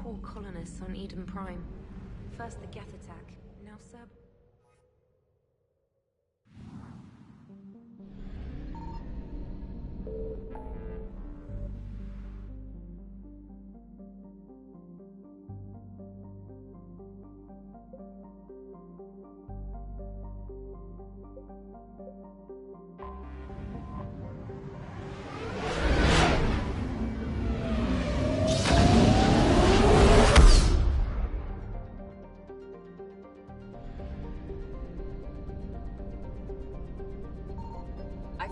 poor colonists on Eden Prime. First the Geth attack, now Cerberus.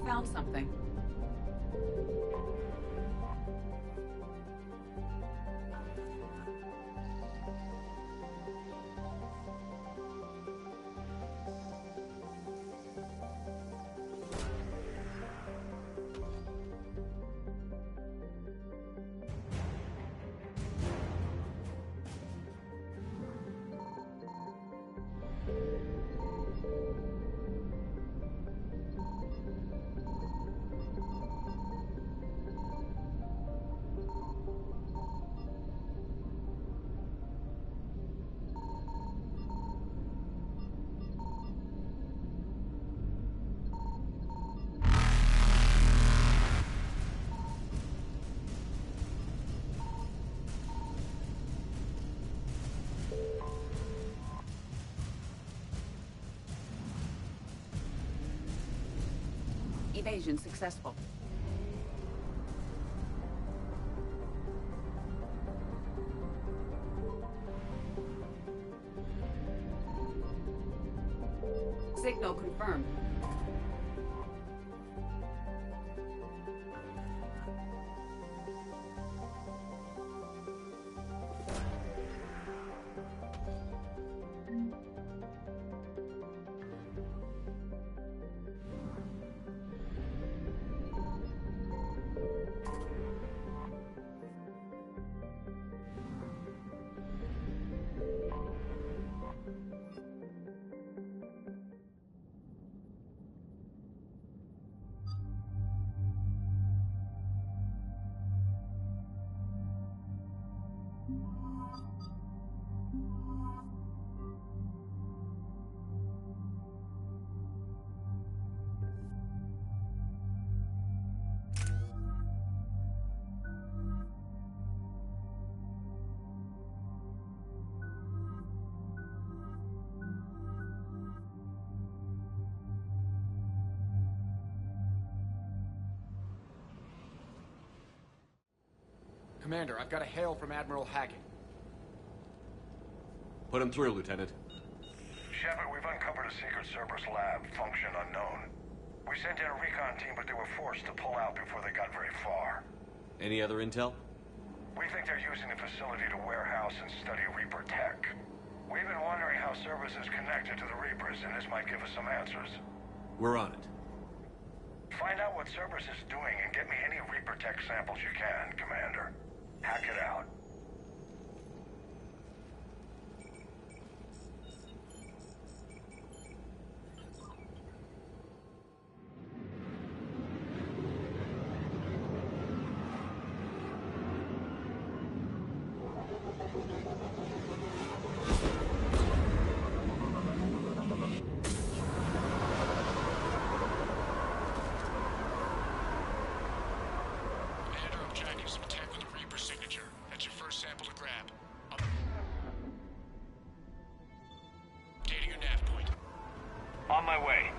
Found something. Evasion successful. Signal confirmed. Commander, I've got a hail from Admiral Hackett. Put him through, Lieutenant. Shepard, we've uncovered a secret Cerberus lab, function unknown. We sent in a recon team, but they were forced to pull out before they got very far. Any other intel? We think they're using the facility to warehouse and study Reaper tech. We've been wondering how Cerberus is connected to the Reapers, and this might give us some answers. We're on it. Find out what Cerberus is doing and get me any Reaper tech samples you can, Commander. Hack it out. On my way.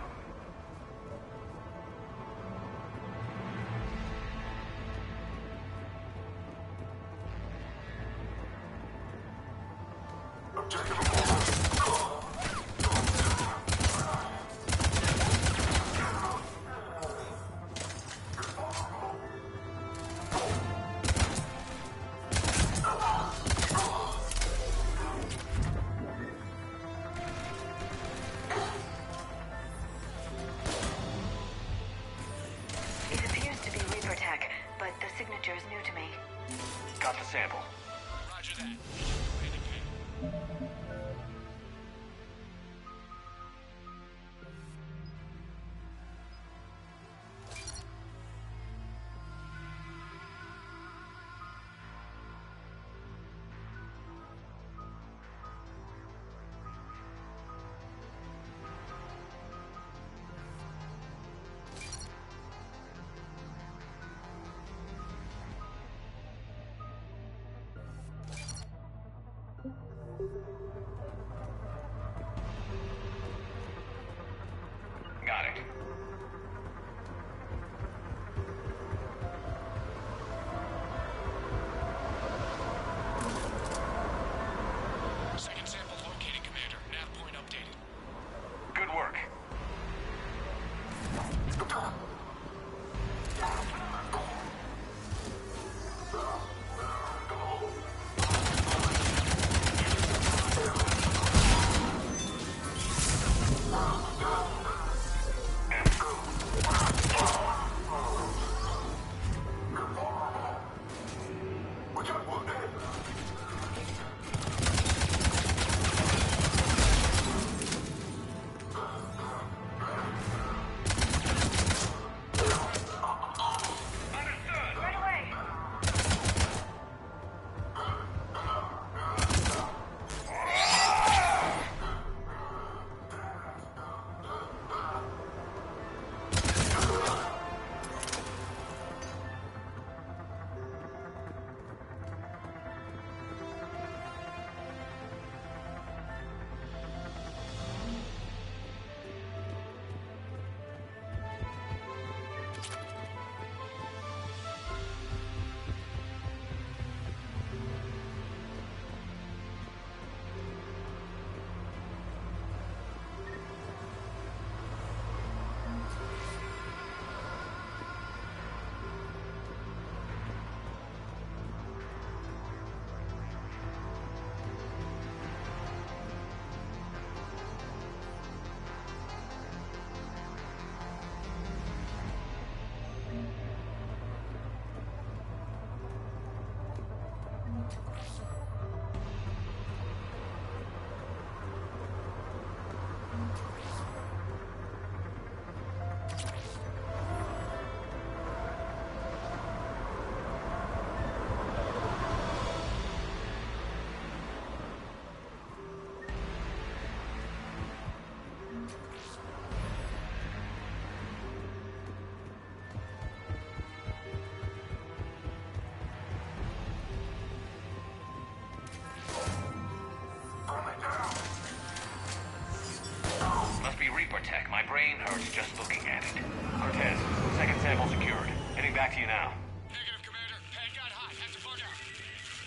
Reaper tech. My brain hurts just looking at it. Cortez, second sample secured. Heading back to you now. Negative, Commander. Pad got hot. Had to bug out.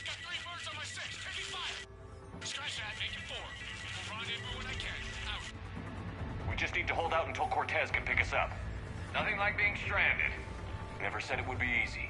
Got 3 birds on my 6. Taking fire. Scratch that. Make it 4. We'll rendezvous when I can. Out. We just need to hold out until Cortez can pick us up. Nothing like being stranded. Never said it would be easy.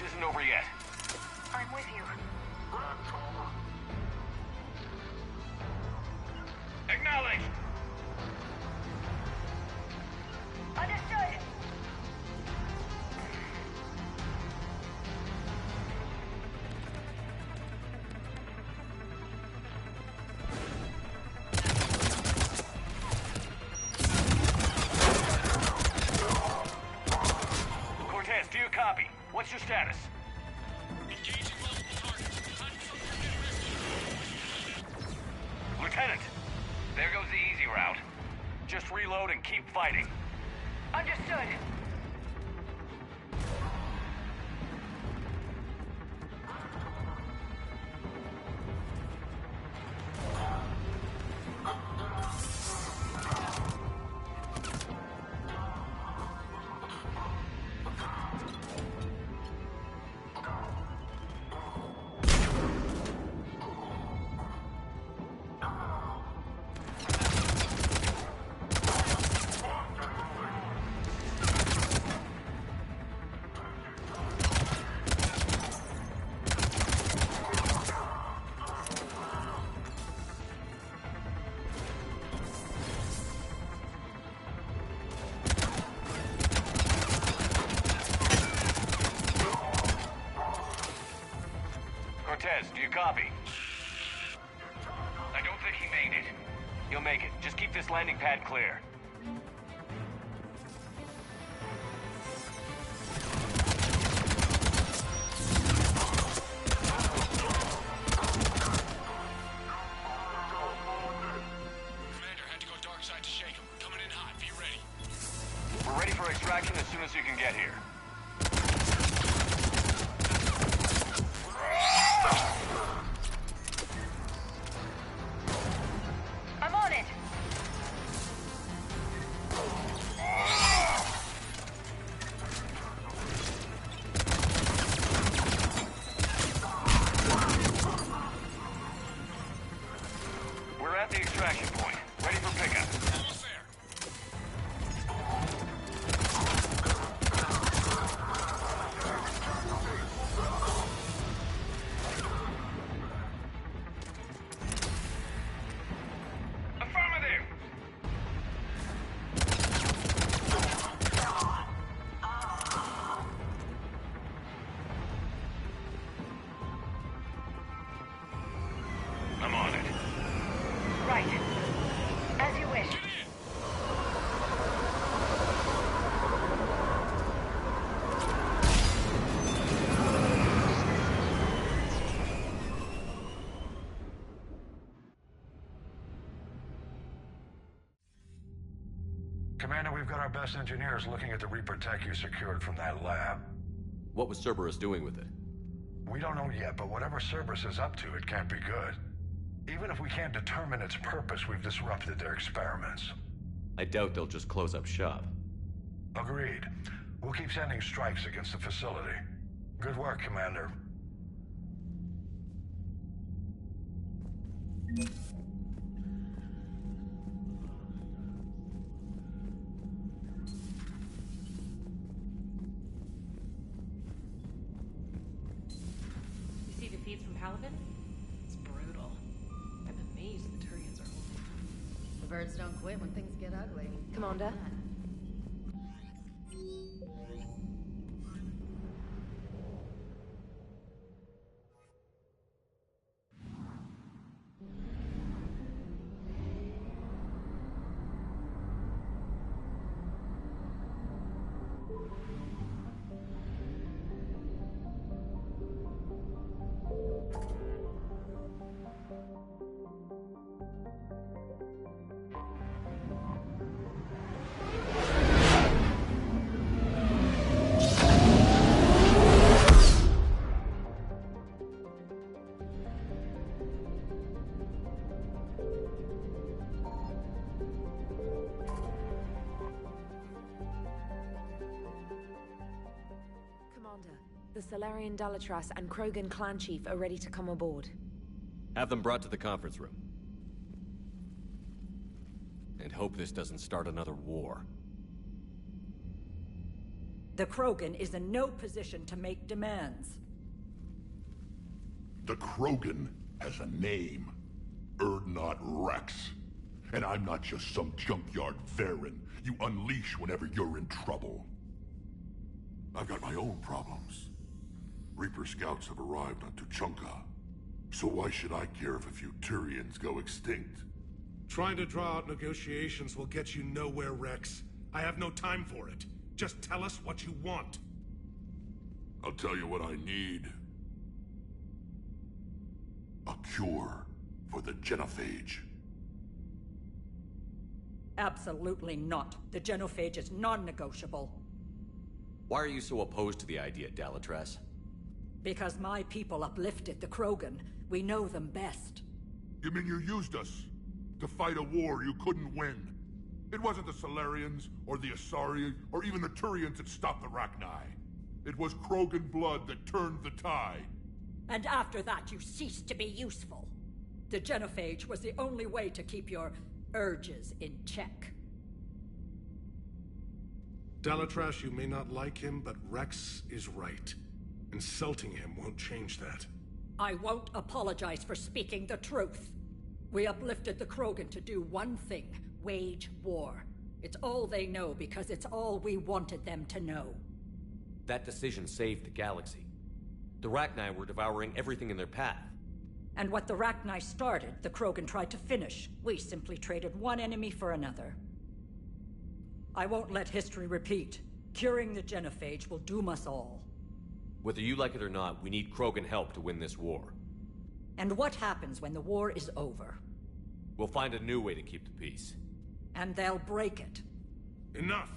Isn't over yet. I'm with you. Acknowledged! Understood. Cortez, do you copy? What's your status? Engaging multiple targets. Time for some rescue. Lieutenant! There goes the easy route. Just reload and keep fighting. Understood. Cortez, do you copy? I don't think he made it. He'll make it. Just keep this landing pad clear. Commander, had to go dark side to shake him. Coming in hot. Be ready. We're ready for extraction as soon as you can get here. I'm on it. We're at the extraction point. Ready for pickup. Almost there. Affirmative! I'm on it. Right. As you wish. Commander, we've got our best engineers looking at the Reaper tech you secured from that lab. What was Cerberus doing with it? We don't know yet, but whatever Cerberus is up to, it can't be good. Even if we can't determine its purpose, we've disrupted their experiments. I doubt they'll just close up shop. Agreed. We'll keep sending strikes against the facility. Good work, Commander. You see the feeds from Paladin? It's brutal. I'm amazed the Turians are holding. The birds don't quit when things get ugly. Commander? The Salarian Dalatras and Krogan clan chief are ready to come aboard. Have them brought to the conference room. And hope this doesn't start another war. The Krogan is in no position to make demands. The Krogan has a name. Urdnot Rex. And I'm not just some junkyard Varen you unleash whenever you're in trouble. I've got my own problems. Reaper scouts have arrived on Tuchanka. So why should I care if a few Turians go extinct? Trying to draw out negotiations will get you nowhere, Rex. I have no time for it. Just tell us what you want. I'll tell you what I need. A cure for the genophage. Absolutely not. The genophage is non-negotiable. Why are you so opposed to the idea, Dalatras? Because my people uplifted the Krogan. We know them best. You mean you used us to fight a war you couldn't win? It wasn't the Salarians, or the Asari, or even the Turians that stopped the Rachni. It was Krogan blood that turned the tide. And after that, you ceased to be useful. The genophage was the only way to keep your urges in check. Dalatras, you may not like him, but Rex is right. Insulting him won't change that. I won't apologize for speaking the truth. We uplifted the Krogan to do one thing: wage war. It's all they know because it's all we wanted them to know. That decision saved the galaxy. The Rachni were devouring everything in their path. And what the Rachni started, the Krogan tried to finish. We simply traded one enemy for another. I won't let history repeat. Curing the genophage will doom us all. Whether you like it or not, we need Krogan help to win this war. And what happens when the war is over? We'll find a new way to keep the peace. And they'll break it. Enough!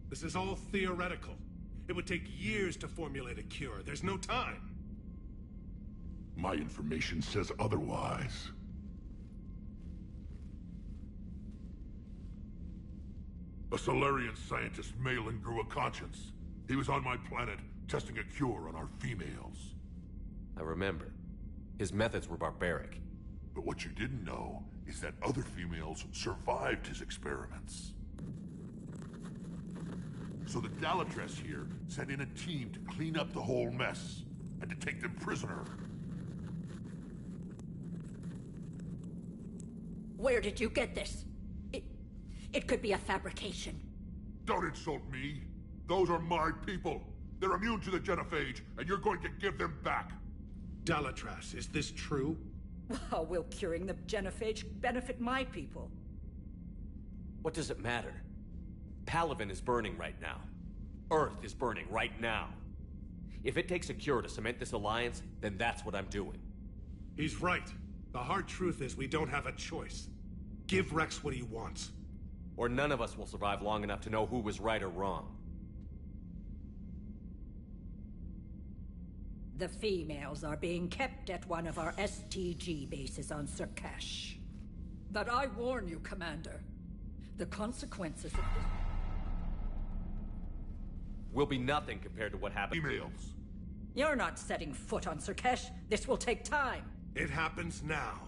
This is all theoretical. It would take years to formulate a cure. There's no time. My information says otherwise. A Salarian scientist, Malin, grew a conscience. He was on my planet, testing a cure on our females. I remember. His methods were barbaric. But what you didn't know is that other females survived his experiments. So the Dalatras here sent in a team to clean up the whole mess, and to take them prisoner. Where did you get this? It could be a fabrication. Don't insult me. Those are my people. They're immune to the genophage, and you're going to give them back. Dalatras, is this true? How will curing the genophage benefit my people? What does it matter? Palaven is burning right now. Earth is burning right now. If it takes a cure to cement this alliance, then that's what I'm doing. He's right. The hard truth is we don't have a choice. Give Rex what he wants. Or none of us will survive long enough to know who was right or wrong. The females are being kept at one of our STG bases on Surkash. But I warn you, Commander. The consequences of this will be nothing compared to what happened. Females. You're not setting foot on Surkash. This will take time. It happens now.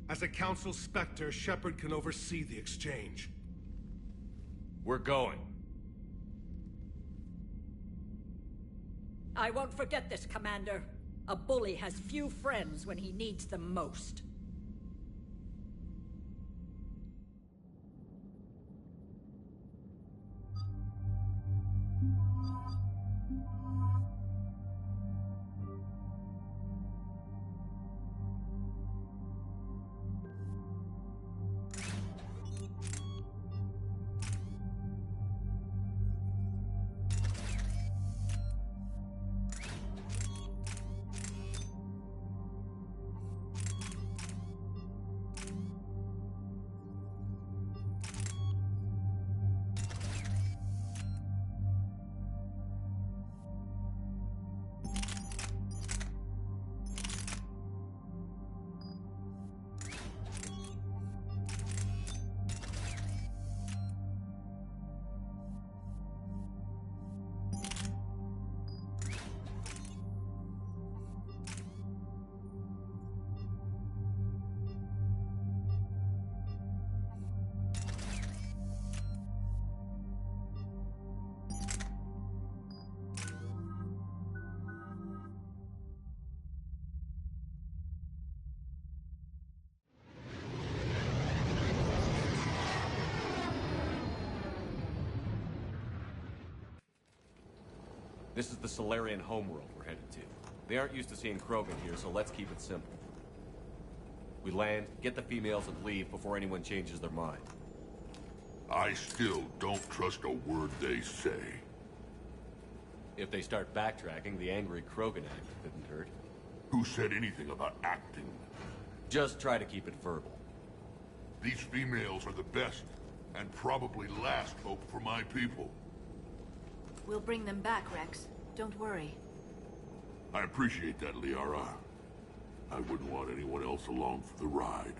As a Council Spectre, Shepard can oversee the exchange. We're going. I won't forget this, Commander. A bully has few friends when he needs them most. This is the Solarian homeworld we're headed to. They aren't used to seeing Krogan here, so let's keep it simple. We land, get the females, and leave before anyone changes their mind. I still don't trust a word they say. If they start backtracking, the angry Krogan act couldn't hurt. Who said anything about acting? Just try to keep it verbal. These females are the best, and probably last hope for my people. We'll bring them back, Rex. Don't worry. I appreciate that, Liara. I wouldn't want anyone else along for the ride.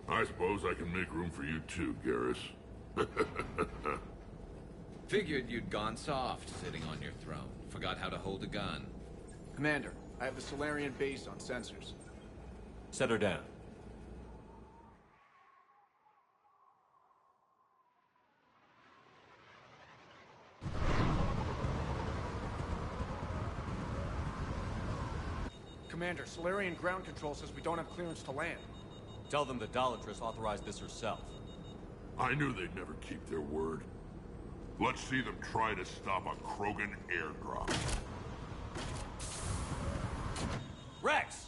I suppose I can make room for you too, Garrus. Figured you'd gone soft sitting on your throne. Forgot how to hold a gun. Commander, I have the Solarian base on sensors. Set her down. Commander, Solarian ground control says we don't have clearance to land. Tell them the Dalatress authorized this herself. I knew they'd never keep their word. Let's see them try to stop a Krogan airdrop. Rex!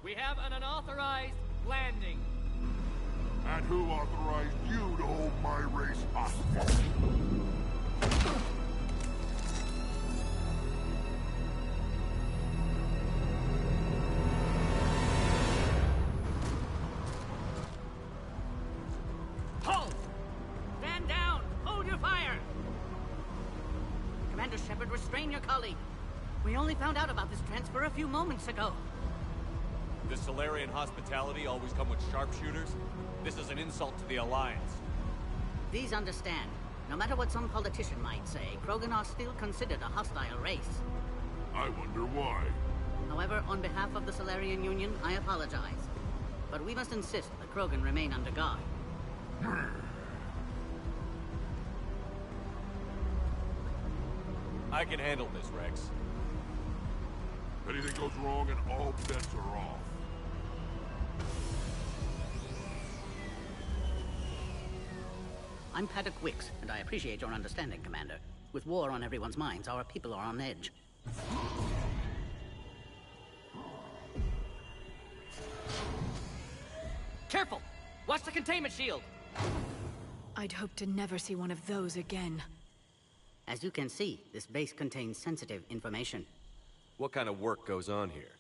We have an unauthorized landing. And who authorized you to hold my race hostage? Halt! Stand down! Hold your fire! Commander Shepard, restrain your colleague. We only found out about this transfer a few moments ago. Does Solarian hospitality always come with sharpshooters? This is an insult to the Alliance. Please understand, no matter what some politician might say, Krogan are still considered a hostile race. I wonder why. However, on behalf of the Solarian Union, I apologize. But we must insist the Krogan remain under guard. I can handle this, Rex. Anything goes wrong and all bets are off. I'm Paddock Wicks, and I appreciate your understanding, Commander. With war on everyone's minds, our people are on edge. Careful! Watch the containment shield! I'd hope to never see one of those again. As you can see, this base contains sensitive information. What kind of work goes on here?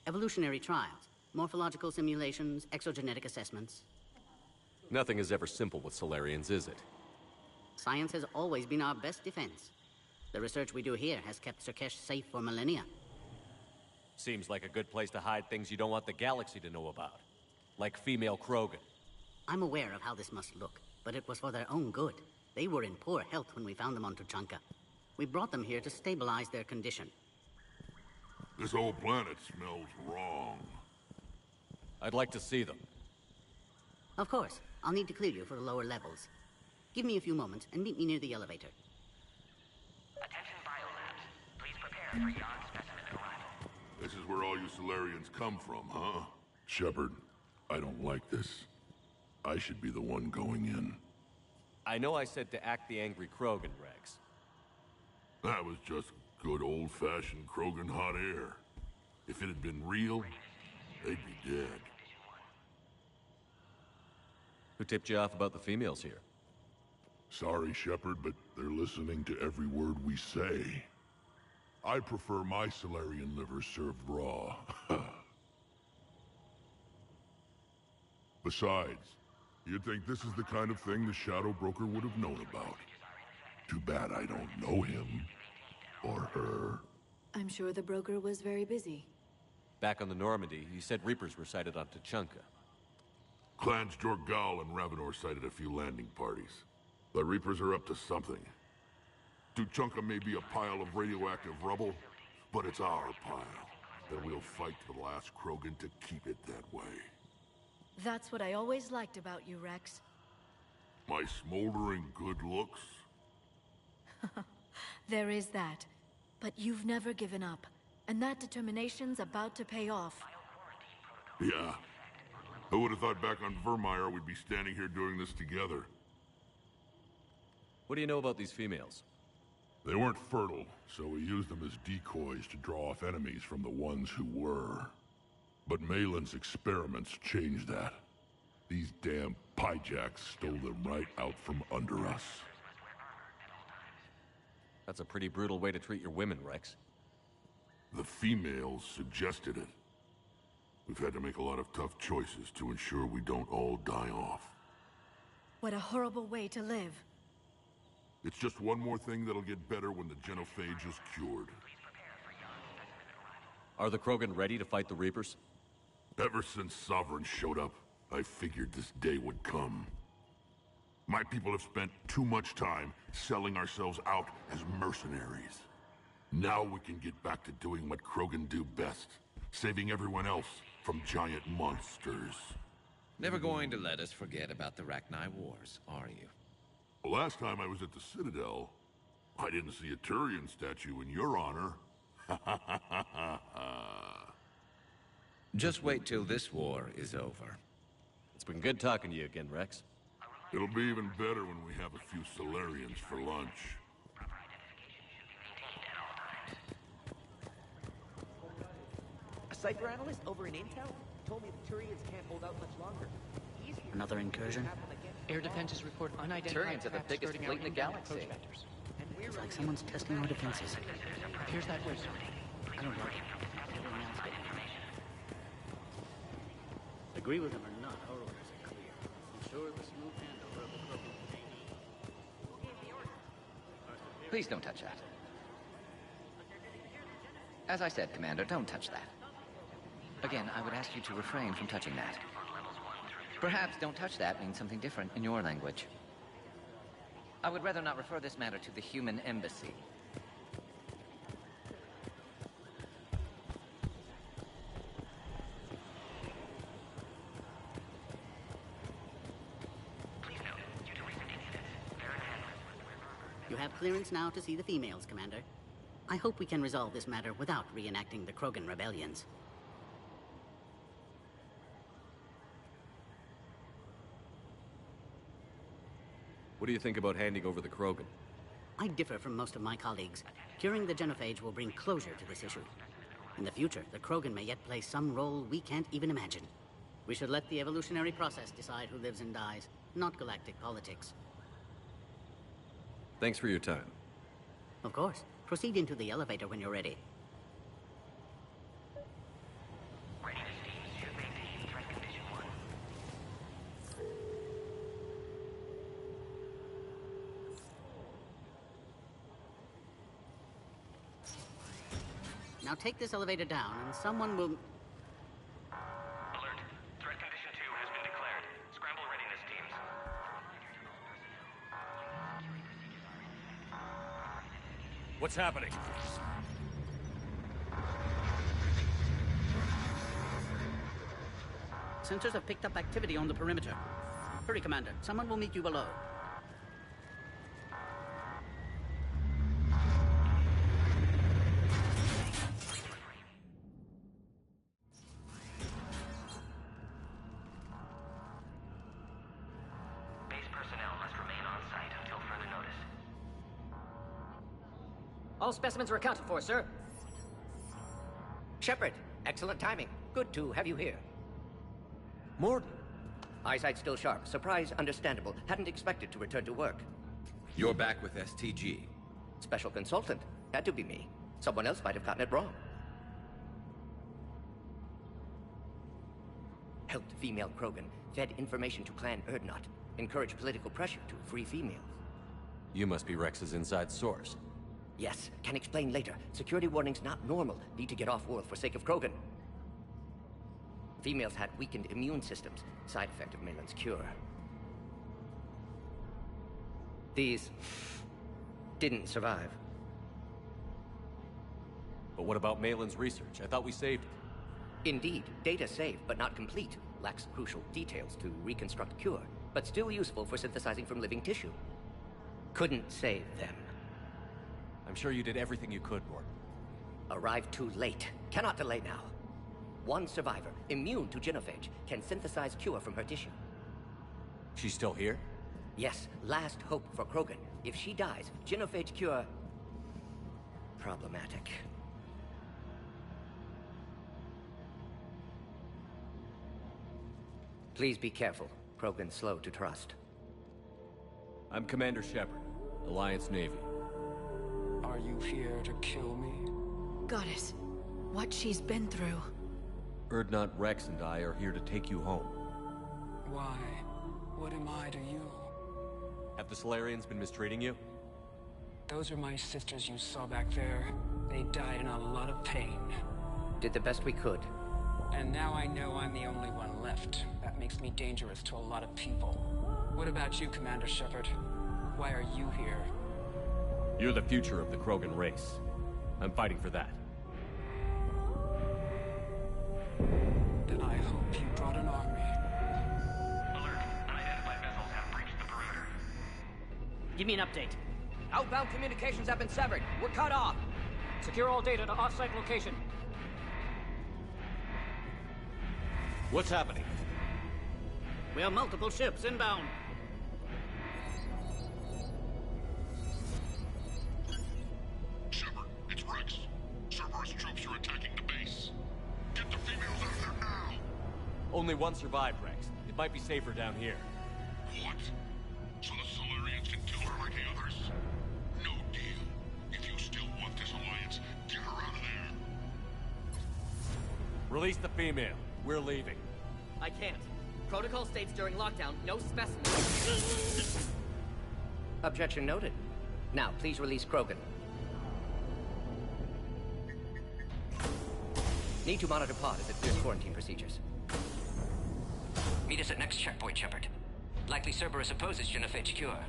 Evolutionary trials, morphological simulations, exogenetic assessments. Nothing is ever simple with Solarians, is it? Science has always been our best defense. The research we do here has kept Surkesh safe for millennia. Seems like a good place to hide things you don't want the galaxy to know about. Like female Krogan. I'm aware of how this must look, but it was for their own good. They were in poor health when we found them on Tuchanka. We brought them here to stabilize their condition. This whole planet smells wrong. I'd like to see them. Of course. I'll need to clear you for the lower levels. Give me a few moments and meet me near the elevator. Attention biolabs. Please prepare for yon specimen arrival. This is where all you Solarians come from, huh? Shepard, I don't like this. I should be the one going in. I know I said to act the angry Krogan, Rex. That was just good old-fashioned Krogan hot air. If it had been real, they'd be dead. Who tipped you off about the females here? Sorry, Shepard, but they're listening to every word we say. I prefer my Solarian liver served raw. Besides, you'd think this is the kind of thing the Shadow Broker would have known about. Too bad I don't know him. Or her. I'm sure the broker was very busy. Back on the Normandy, he said Reapers were sighted on Tuchanka. Clans Jorgal and Ravenor sighted a few landing parties. The Reapers are up to something. Tuchanka may be a pile of radioactive rubble, but it's our pile. And we'll fight to the last Krogan to keep it that way. That's what I always liked about you, Rex. My smoldering good looks? There is that. But you've never given up. And that determination's about to pay off. Yeah. Who would have thought back on Vermeer we'd be standing here doing this together? What do you know about these females? They weren't fertile, so we used them as decoys to draw off enemies from the ones who were. But Malin's experiments changed that. These damn Pyjaks stole them right out from under us. That's a pretty brutal way to treat your women, Rex. The females suggested it. We've had to make a lot of tough choices to ensure we don't all die off. What a horrible way to live. It's just one more thing that'll get better when the genophage is cured. Are the Krogan ready to fight the Reapers? Ever since Sovereign showed up, I figured this day would come. My people have spent too much time selling ourselves out as mercenaries. Now we can get back to doing what Krogan do best, saving everyone else from giant monsters. Never going to let us forget about the Rachni Wars, are you? Last time I was at the Citadel, I didn't see a Turian statue in your honor. Just wait till this war is over. It's been good talking to you again, Rex. It'll be even better when we have a few Solarians for lunch. A Cypher analyst over in Intel told me the Turians can't hold out much longer. Another incursion? Air defenses report unidentified Turians are the biggest fleet in the galaxy. It's like someone's testing our defenses. Here's that whistle. I don't like it. Agree with him or not, our orders are clear. Ensure the smooth handover of the Krogan. Please don't touch that. As I said, Commander, don't touch that. Again, I would ask you to refrain from touching that. Perhaps don't touch that means something different in your language. I would rather not refer this matter to the human embassy. You have clearance now to see the females, Commander. I hope we can resolve this matter without reenacting the Krogan rebellions. What do you think about handing over the Krogan? I differ from most of my colleagues. Curing the genophage will bring closure to this issue. In the future, the Krogan may yet play some role we can't even imagine. We should let the evolutionary process decide who lives and dies, not galactic politics. Thanks for your time. Of course. Proceed into the elevator when you're ready. Now take this elevator down, and someone will... Alert. Threat condition 2 has been declared. Scramble readiness teams. What's happening? Sensors have picked up activity on the perimeter. Hurry, Commander. Someone will meet you below. Base personnel must remain on site until further notice. All specimens are accounted for, sir. Shepard, excellent timing. Good to have you here. Mordin. Eyesight still sharp. Surprise understandable. Hadn't expected to return to work. You're back with STG. Special consultant. Had to be me. Someone else might have gotten it wrong. Helped female Krogan. Fed information to Clan Urdnot. Encouraged political pressure to free females. You must be Rex's inside source. Yes, can explain later. Security warnings not normal. Need to get off-world for sake of Krogan. Females had weakened immune systems. Side effect of Malin's cure. These didn't survive. But what about Malin's research? I thought we saved it. Indeed, data saved, but not complete. Lacks crucial details to reconstruct cure, but still useful for synthesizing from living tissue. Couldn't save them. I'm sure you did everything you could, Mordin. Arrived too late. Cannot delay now. One survivor, immune to genophage, can synthesize cure from her tissue. She's still here? Yes, last hope for Krogan. If she dies, genophage cure... problematic. Please be careful. Krogan's slow to trust. I'm Commander Shepard, Alliance Navy. Are you here to kill me? Goddess, what she's been through. Urdnot Rex and I are here to take you home. Why? What am I to you? Have the Solarians been mistreating you? Those are my sisters you saw back there. They died in a lot of pain. Did the best we could. And now I know I'm the only one left. That makes me dangerous to a lot of people. What about you, Commander Shepard? Why are you here? You're the future of the Krogan race. I'm fighting for that. Then I hope you brought an army. Alert. Unidentified vessels have breached the perimeter. Give me an update. Outbound communications have been severed. We're cut off. Secure all data to off-site location. What's happening? We have multiple ships inbound. Shepard, it's Rex. Cerberus troops are attacking the base. Get the females out of there now! Only one survived, Rex. It might be safer down here. What? So the Solarians can kill her like the others? No deal. If you still want this alliance, get her out of there. Release the female. We're leaving. I can't. Protocol states during lockdown, no specimens. Objection noted. Now, please release Krogan. Need to monitor pod as it clears quarantine procedures. Meet us at next checkpoint, Shepard. Likely Cerberus opposes genophage cure.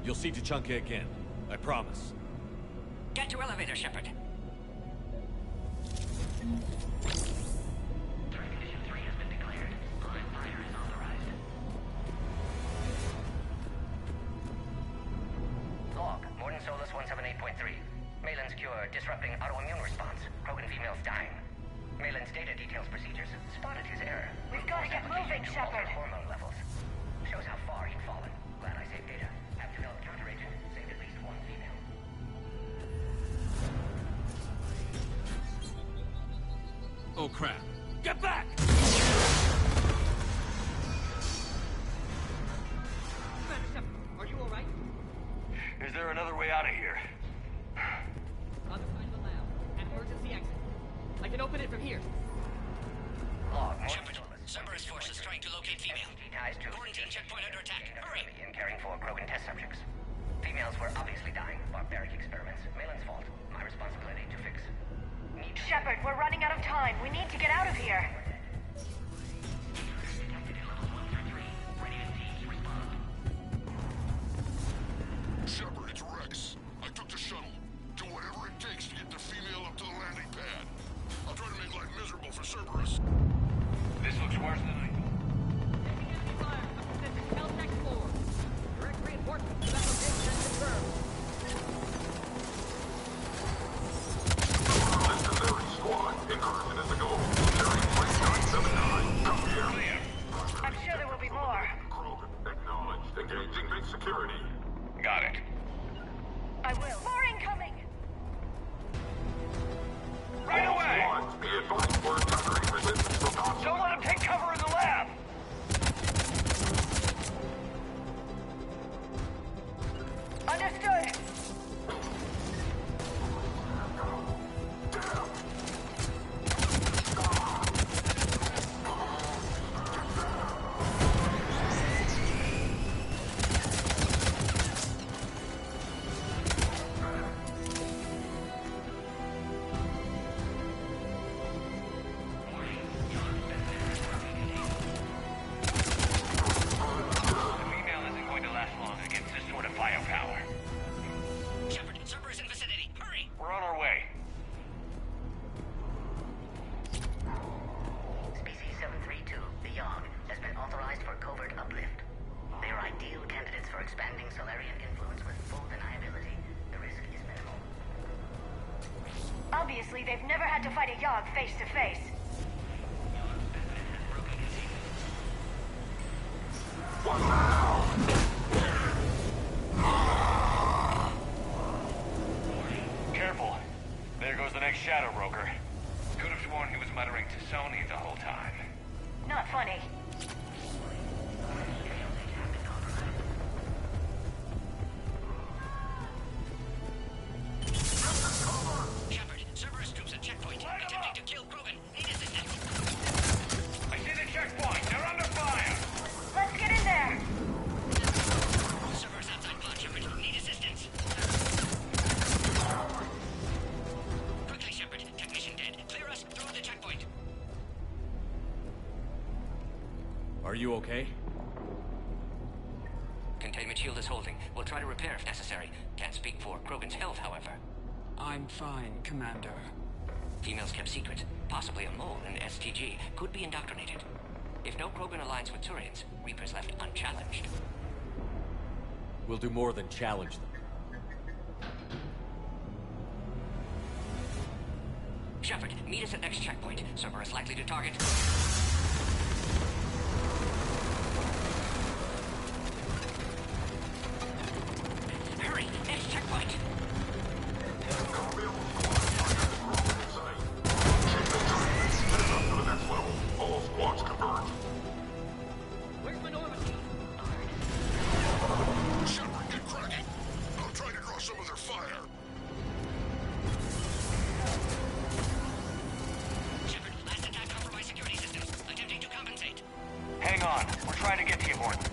You'll see Tuchanka again. I promise. Get to elevator, Shepard. Log, Morden Solus 178.3. Malin's cure, disrupting autoimmune response. Krogan females dying. Malin's data details procedures. Spotted his error. We've got to get moving, Shepard. Hormone levels. Shows how far he'd fallen. Glad I saved data. Have developed counteragent. Saved at least one female. Oh crap. Get back! Commander Shepard, are you alright? Is there another way out of here? Other side of the lab. An emergency exit. I can open it from here. Log, Shepard, Cerberus forces trying to locate female. Ties to Quarantine checkpoint under attack. Hurry! In caring for Krogan test subjects. Females were obviously dying. Barbaric experiments. Malin's fault. My responsibility to fix. Shepard, we're running out of time. We need to get out of here. Shepard, it's Rex. I took the shuttle. Do whatever it takes to get the female up to the landing pad. I'll try to make life miserable for Cerberus. This looks worse than I thought. Caltech 4. Direct reinforcements to that location has confirmed. Legendary squad, incursion is the goal. Carrying 3979. Come here. I'm sure there will be more. Krogan, acknowledged. Engaging base security. Got it. I will. More incoming! Right away! Squads, be advised we're encountering resistance from Nazi. Don't let him take cover in the lab! Understood. Previously, they've never had to fight a Yogg face to face. Careful. There goes the next Shadow Broker. Could have sworn he was muttering to Sony the whole time. Not funny. Shepard, Cerberus troops at checkpoint, attempting to kill Krogan. Need assistance. I see the checkpoint. They're under fire. Let's get in there. Cerberus outside pod, Shepard. Need assistance. Quickly, Shepard. Technician dead. Clear us through the checkpoint. Are you okay? Containment shield is holding. We'll try to repair if necessary. Can't speak for Krogan's health, however. I'm fine, Commander. Females kept secret. Possibly a mole in STG. Could be indoctrinated. If no Krogan aligns with Turians, Reapers left unchallenged. We'll do more than challenge them. Shepard, meet us at next checkpoint. Cerberus likely to target. Hurry! Next checkpoint! All squads converge. Where's my Normandy? Shepard, get cracking. I'll try to draw some of their fire. Shepard, last attack compromised security systems. Attempting to compensate. Hang on. We're trying to get to you, Morton.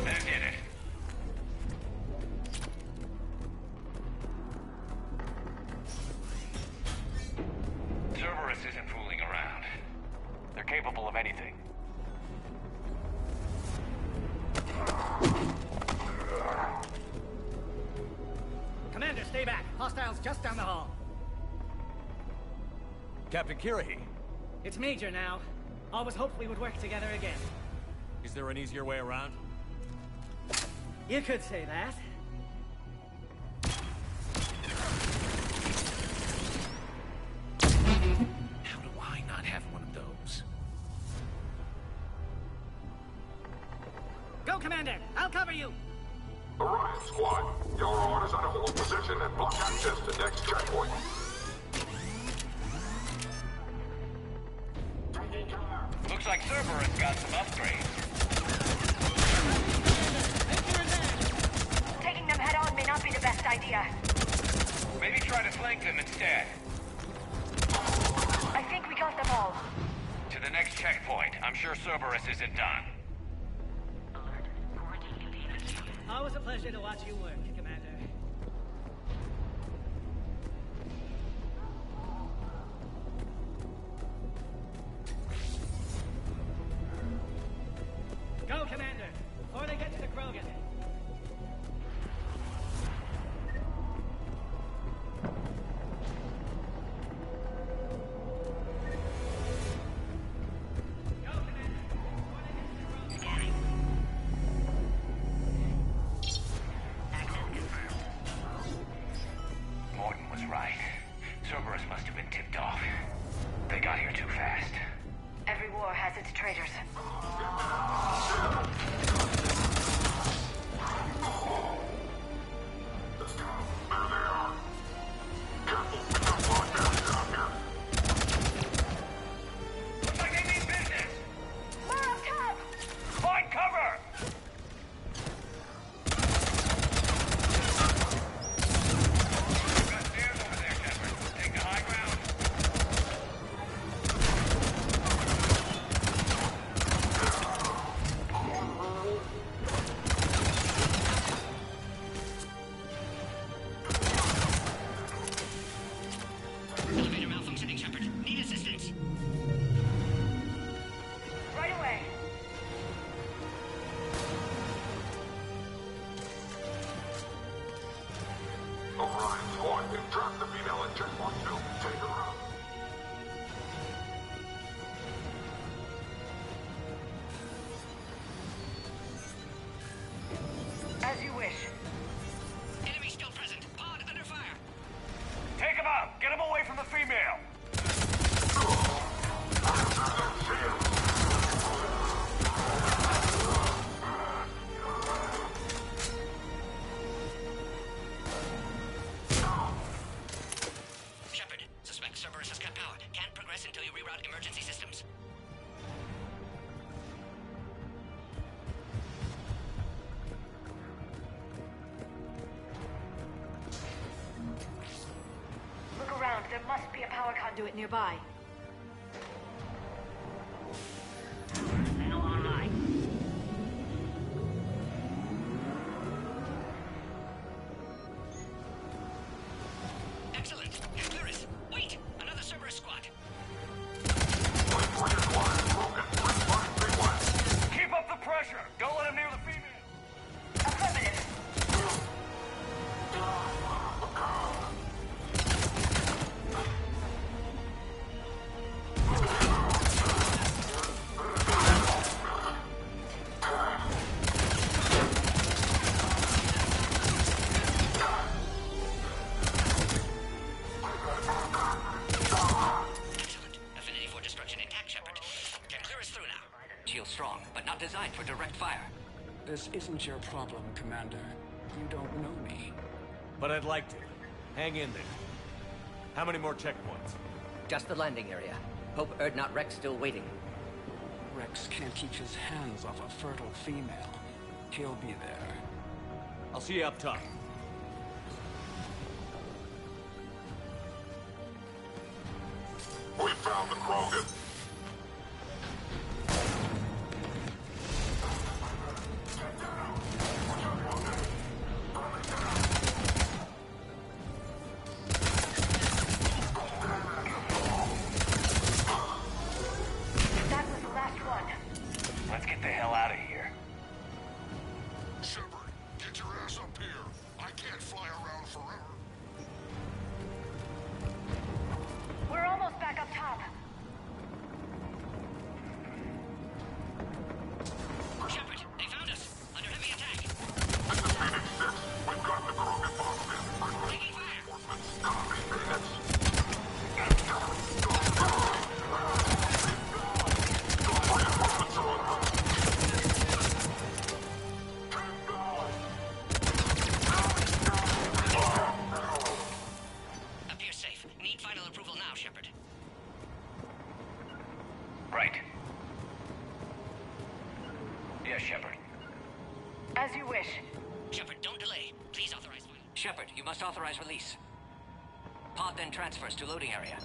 That did it. Cerberus isn't fooling around. They're capable of anything. Commander, stay back. Hostiles just down the hall. Captain Kirahi, It's Major now. Always hoped we would work together again. is there an easier way around? You could say that. How do I not have one of those? Go, Commander! I'll cover you! Orion squad, your orders are to hold position and block access to next checkpoint. Looks like Cerberus got some upgrades. Taking them head on may not be the best idea. Maybe try to flank them instead. I think we got them all. To the next checkpoint. I'm sure Cerberus isn't done. Always a pleasure to watch you work, Commander. Go, Commander! Before they get to the Krogan. Morton was right. Cerberus must have been tipped off. They got here too fast. Every war has its traitors. Looks like they mean business! More up top! Find cover! You've got stairs over there, Shepard. Take the high ground. must be a power conduit nearby. Now online. Excellent. Clearance. Wait! Another Cerberus squad. Keep up the pressure! Don't let him near the female! Affirmative. Affinity for destruction intact, Shepard. Can clear us through now. Shield strong, but not designed for direct fire. This isn't your problem, Commander. You don't know me. But I'd like to. Hang in there. How many more checkpoints? Just the landing area. Hope Erdnot Rex still waiting. Rex can't keep his hands off a fertile female. He'll be there. I'll see you up top. We found the Krogan. That was the last one. Let's get the hell out of here. Shepard, get your ass up here. I can't fly around forever. We're almost back up top. Shepard, they found us. Under heavy attack. This is Phoenix 6. We've got the Krogan bombs in. Taking fire. Copy, Phoenix. Reinforcements are on route. Appears safe. Need final approval now, Shepard. Right. Yes, Shepard. As you wish. Shepard, don't delay. Please authorize final. Shepard, you must authorize release. Pod then transfers to loading area.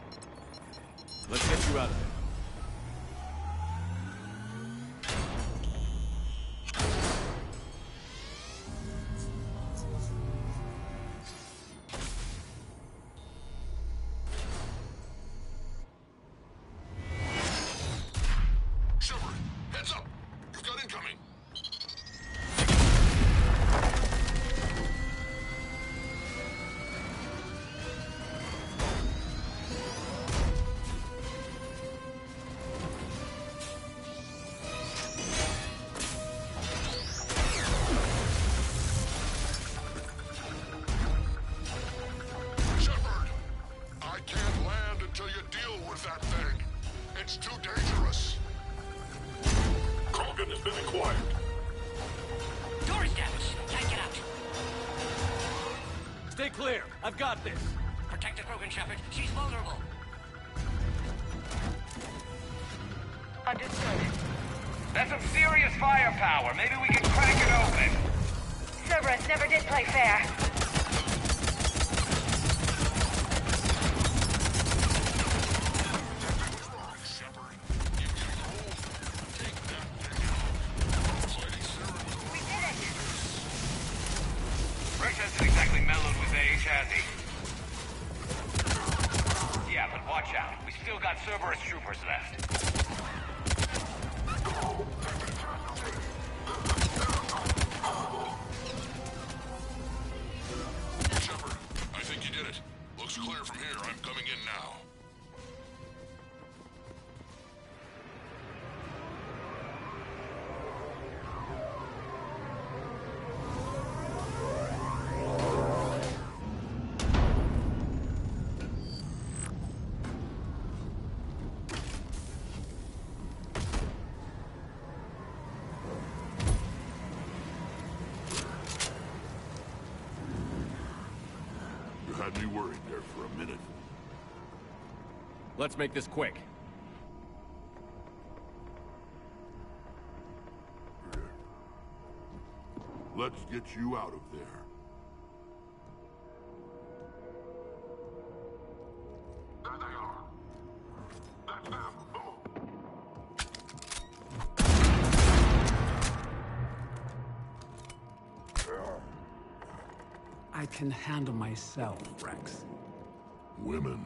Let's get you out of there. Shepard, heads up. You've got incoming. Shepard, I can't land until you deal with that thing. It's too dangerous. Krogan has been acquired. Door established. Can't get out. Stay clear. I've got this. Protect the Krogan, Shepard. She's vulnerable. Understood. That's some serious firepower. Maybe we can crack it open. Cerberus never did play fair. Shepard, you can hold. Take that thing out. Fighting Cyrano. We did it! Rex hasn't exactly mellowed with age, has he? Yeah, but watch out. We still got Cerberus troopers left. Shepard, I think you did it. Looks clear from here. I'm coming in now. You had me worried there for a minute. Let's make this quick. Let's get you out of there. There's can handle myself, Rex. Women.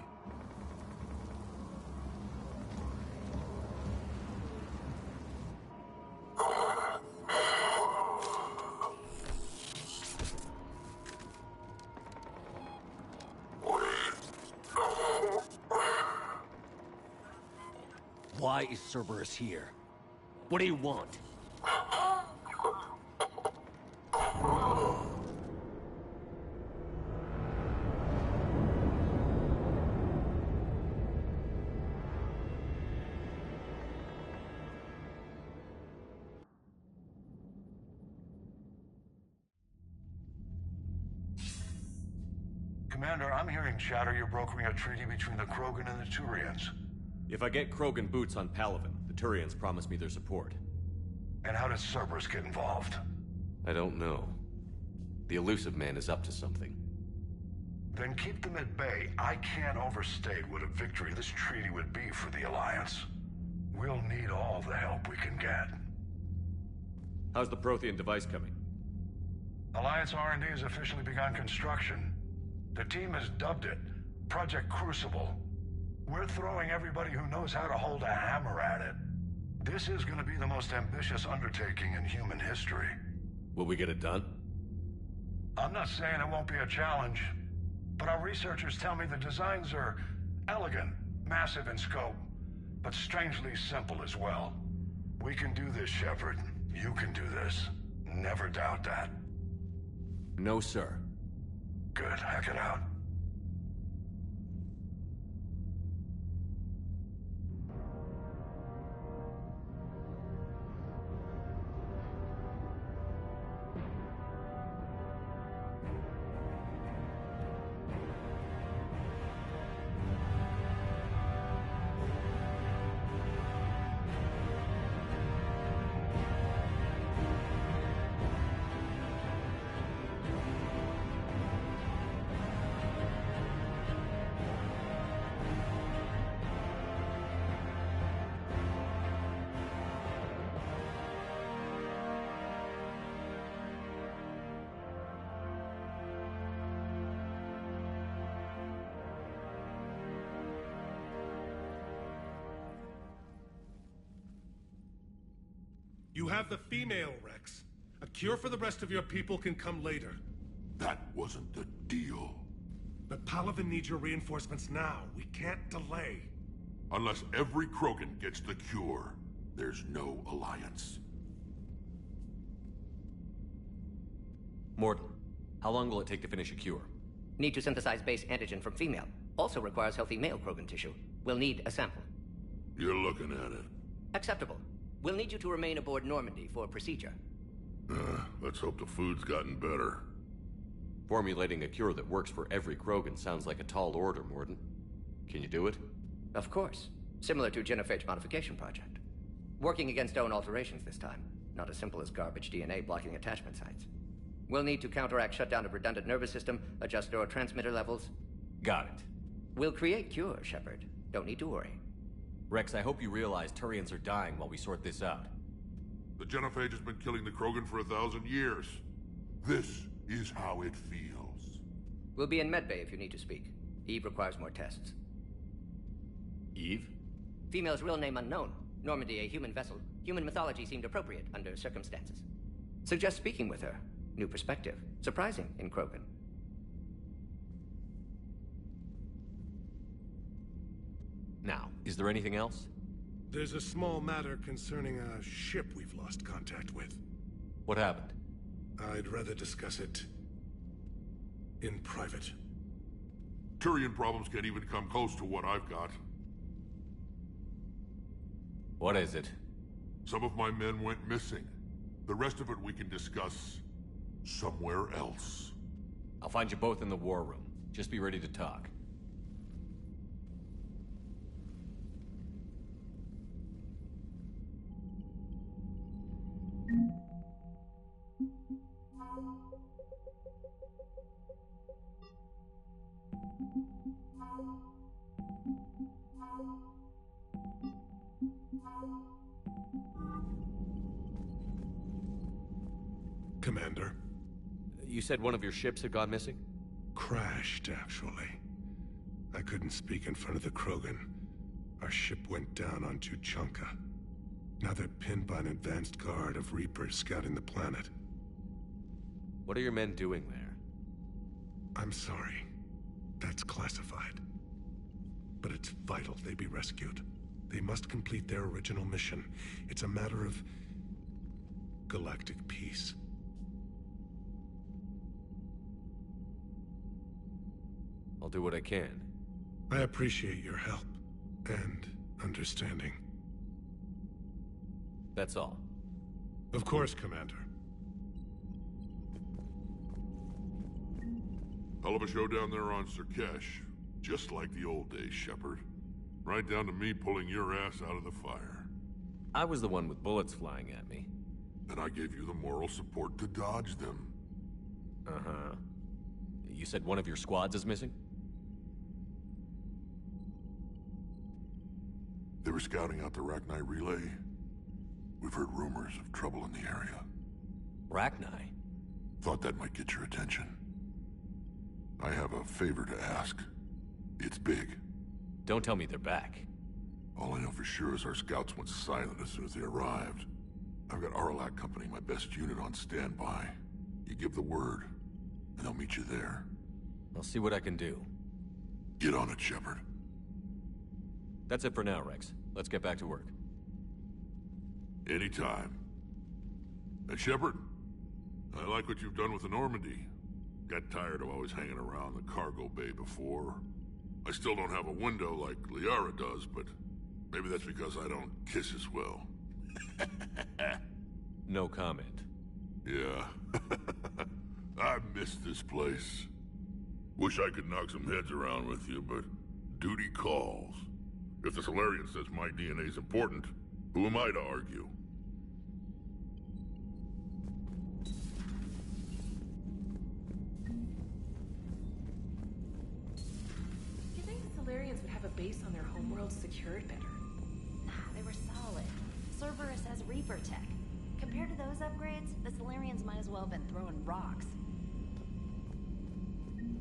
Why is Cerberus here? What do you want? Commander, I'm hearing chatter you're brokering a treaty between the Krogan and the Turians. If I get Krogan boots on Palaven, the Turians promise me their support. And how does Cerberus get involved? I don't know. The Illusive Man is up to something. Then keep them at bay. I can't overstate what a victory this treaty would be for the Alliance. We'll need all the help we can get. How's the Prothean device coming? Alliance R&D has officially begun construction. The team has dubbed it Project Crucible. We're throwing everybody who knows how to hold a hammer at it. This is going to be the most ambitious undertaking in human history. Will we get it done? I'm not saying it won't be a challenge, but our researchers tell me the designs are elegant, massive in scope, but strangely simple as well. We can do this, Shepard. You can do this. Never doubt that. No, sir. Good. Hack it out. You have the female, Rex. A cure for the rest of your people can come later. That wasn't the deal. But Palaven needs your reinforcements now. We can't delay. Unless every Krogan gets the cure, there's no alliance. Mordin, how long will it take to finish a cure? Need to synthesize base antigen from female. Also requires healthy male Krogan tissue. We'll need a sample. You're looking at it. Acceptable. We'll need you to remain aboard Normandy for procedure. Let's hope the food's gotten better. Formulating a cure that works for every Krogan sounds like a tall order, Mordin. Can you do it? Of course. Similar to Genophage Modification Project. Working against own alterations this time. Not as simple as garbage DNA blocking attachment sites. We'll need to counteract shutdown of redundant nervous system, adjust neurotransmitter levels. Got it. We'll create cure, Shepard. Don't need to worry. Rex, I hope you realize Turians are dying while we sort this out. The Genophage has been killing the Krogan for 1,000 years. This is how it feels. We'll be in medbay if you need to speak. Eve requires more tests. Eve? Female's real name unknown. Normandy, a human vessel. Human mythology seemed appropriate under circumstances. Suggest speaking with her. New perspective. Surprising in Krogan. Now, is there anything else? There's a small matter concerning a ship we've lost contact with. What happened? I'd rather discuss it in private. Turian problems can't even come close to what I've got. What is it? Some of my men went missing. The rest of it we can discuss somewhere else. I'll find you both in the war room. Just be ready to talk. Commander. You said one of your ships had gone missing? crashed, actually. I couldn't speak in front of the Krogan. Our ship went down on Tuchanka. Now they're pinned by an advanced guard of Reapers scouting the planet. What are your men doing there? I'm sorry. That's classified. But it's vital they be rescued. They must complete their original mission. It's a matter of galactic peace. I'll do what I can. I appreciate your help and understanding. That's all. Of course, Commander. Hell of a show down there on Surkesh. Just like the old days, Shepard. Right down to me pulling your ass out of the fire. I was the one with bullets flying at me. And I gave you the moral support to dodge them. Uh-huh. You said one of your squads is missing? They were scouting out the Rachni relay. We've heard rumors of trouble in the area. Rachni? Thought that might get your attention. I have a favor to ask. It's big. Don't tell me they're back. All I know for sure is our scouts went silent as soon as they arrived. I've got Aralak Company, my best unit, on standby. You give the word, and they'll meet you there. I'll see what I can do. Get on it, Shepard. That's it for now, Rex. Let's get back to work. Anytime. And Shepard, I like what you've done with the Normandy. Got tired of always hanging around the cargo bay before. I still don't have a window like Liara does, but maybe that's because I don't kiss as well. No comment. Yeah. I miss this place. Wish I could knock some heads around with you, but duty calls. If the Solarian says my DNA's important, who am I to argue? You think the Solarians would have a base on their homeworld secured better? Nah, they were solid. Cerberus has Reaper tech. Compared to those upgrades, the Solarians might as well have been throwing rocks.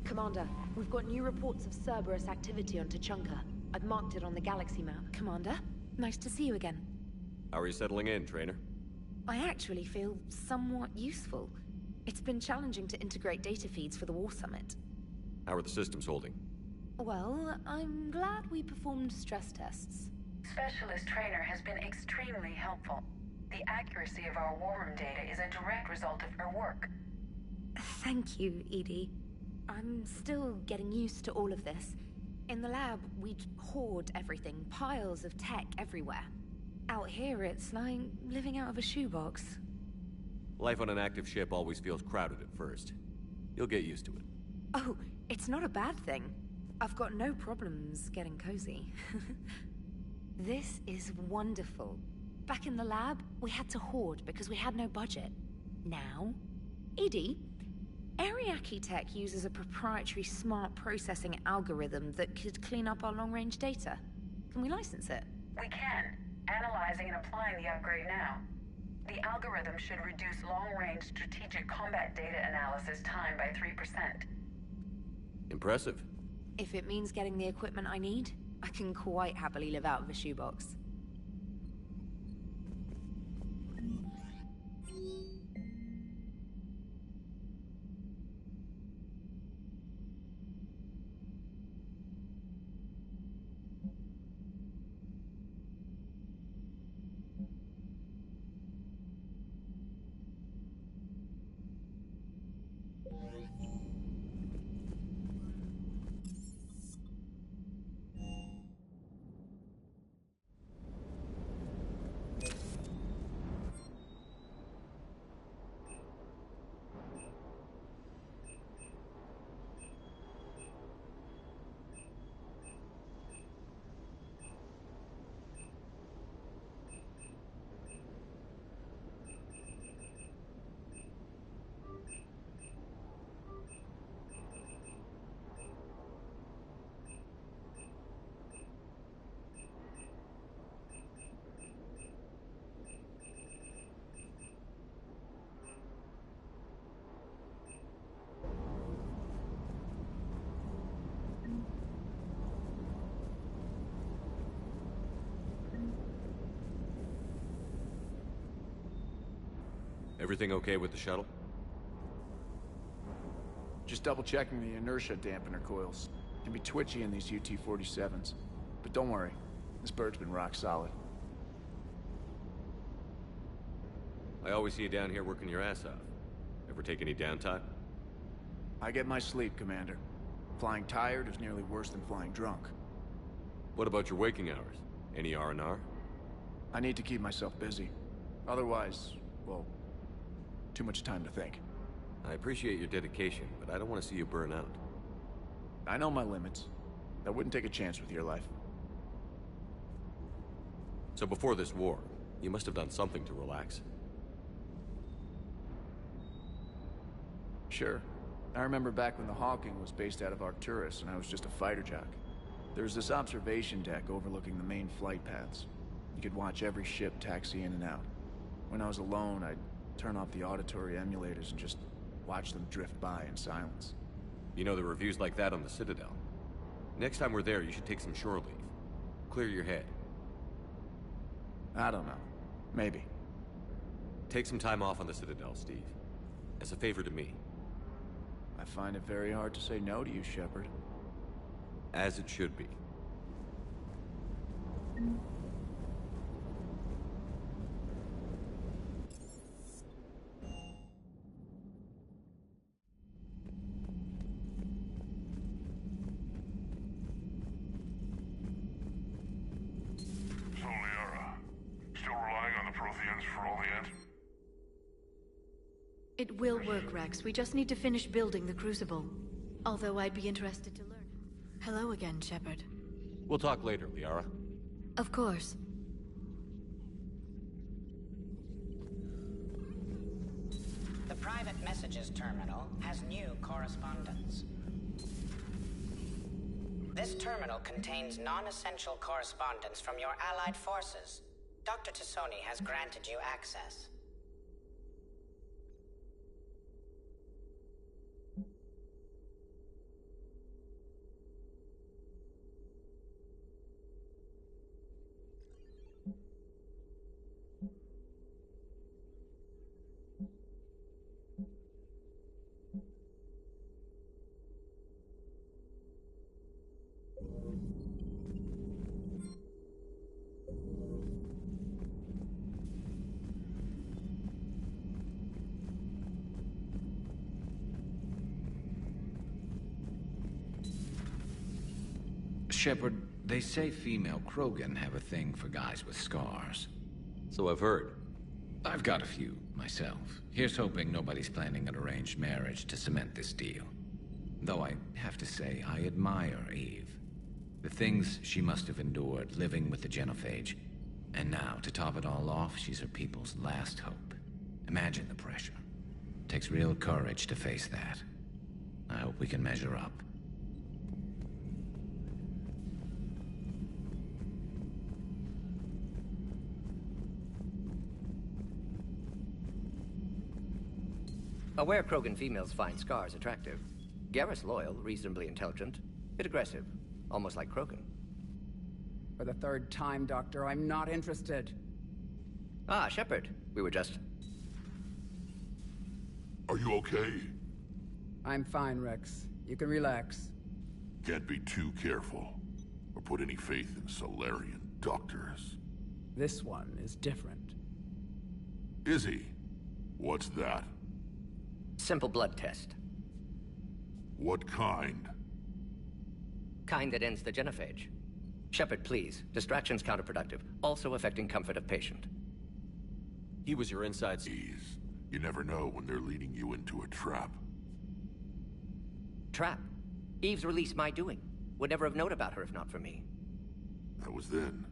Commander, we've got new reports of Cerberus activity on Tuchanka. I've marked it on the galaxy map. Commander, nice to see you again. How are you settling in, Trainer? I actually feel somewhat useful. It's been challenging to integrate data feeds for the War Summit. How are the systems holding? Well, I'm glad we performed stress tests. Specialist Trainer has been extremely helpful. The accuracy of our war room data is a direct result of her work. Thank you, Edie. I'm still getting used to all of this. In the lab, we'd hoard everything, piles of tech everywhere. Out here, it's like living out of a shoebox. Life on an active ship always feels crowded at first. You'll get used to it. Oh, it's not a bad thing. I've got no problems getting cozy. This is wonderful. Back in the lab, we had to hoard because we had no budget. Now, Edie, Ariake Tech uses a proprietary smart processing algorithm that could clean up our long-range data. Can we license it? We can. Analyzing and applying the upgrade now. The algorithm should reduce long-range strategic combat data analysis time by 3%. Impressive. If it means getting the equipment I need, I can quite happily live out of a shoebox. Everything okay with the shuttle? Just double-checking the inertia dampener coils. Can be twitchy in these UT-47s. But don't worry, this bird's been rock solid. I always see you down here working your ass off. Ever take any downtime? I get my sleep, Commander. Flying tired is nearly worse than flying drunk. What about your waking hours? Any R&R? I need to keep myself busy. Otherwise, well, too much time to think. I appreciate your dedication, but I don't want to see you burn out. I know my limits. I wouldn't take a chance with your life. So before this war, you must have done something to relax. Sure. I remember back when the Hawking was based out of Arcturus and I was just a fighter jock. There was this observation deck overlooking the main flight paths. You could watch every ship taxi in and out. When I was alone, I'd turn off the auditory emulators and just watch them drift by in silence. You know, the reviews like that on the Citadel. Next time we're there, you should take some shore leave. Clear your head. I don't know. Maybe. Take some time off on the Citadel, Steve. As a favor to me. I find it very hard to say no to you, Shepard. As it should be. So, Liara, still relying on the Protheans for all the end? It will work, Rex. We just need to finish building the Crucible. Although I'd be interested to learn. Hello again, Shepard. We'll talk later, Liara. Of course. The private messages terminal has new correspondence. This terminal contains non-essential correspondence from your allied forces. Dr. T'Soni has granted you access. Shepard, they say female Krogan have a thing for guys with scars. So I've heard. I've got a few, myself. Here's hoping nobody's planning an arranged marriage to cement this deal. Though I have to say, I admire Eve. The things she must have endured living with the Genophage. And now, to top it all off, she's her people's last hope. Imagine the pressure. Takes real courage to face that. I hope we can measure up. Aware Krogan females find scars attractive. Garrus loyal, reasonably intelligent, bit aggressive, almost like Krogan. For the third time, Doctor, I'm not interested. Ah, Shepard. We were just... Are you okay? I'm fine, Rex. You can relax. Can't be too careful, or put any faith in Solarian doctors. This one is different. Is he? What's that? Simple blood test. What kind? Kind that ends the genophage. Shepard, please. Distraction's counterproductive, also affecting comfort of patient. He was your inside... Ease. You never know when they're leading you into a trap. Trap? Eve's release my doing. Would never have known about her if not for me. That was then.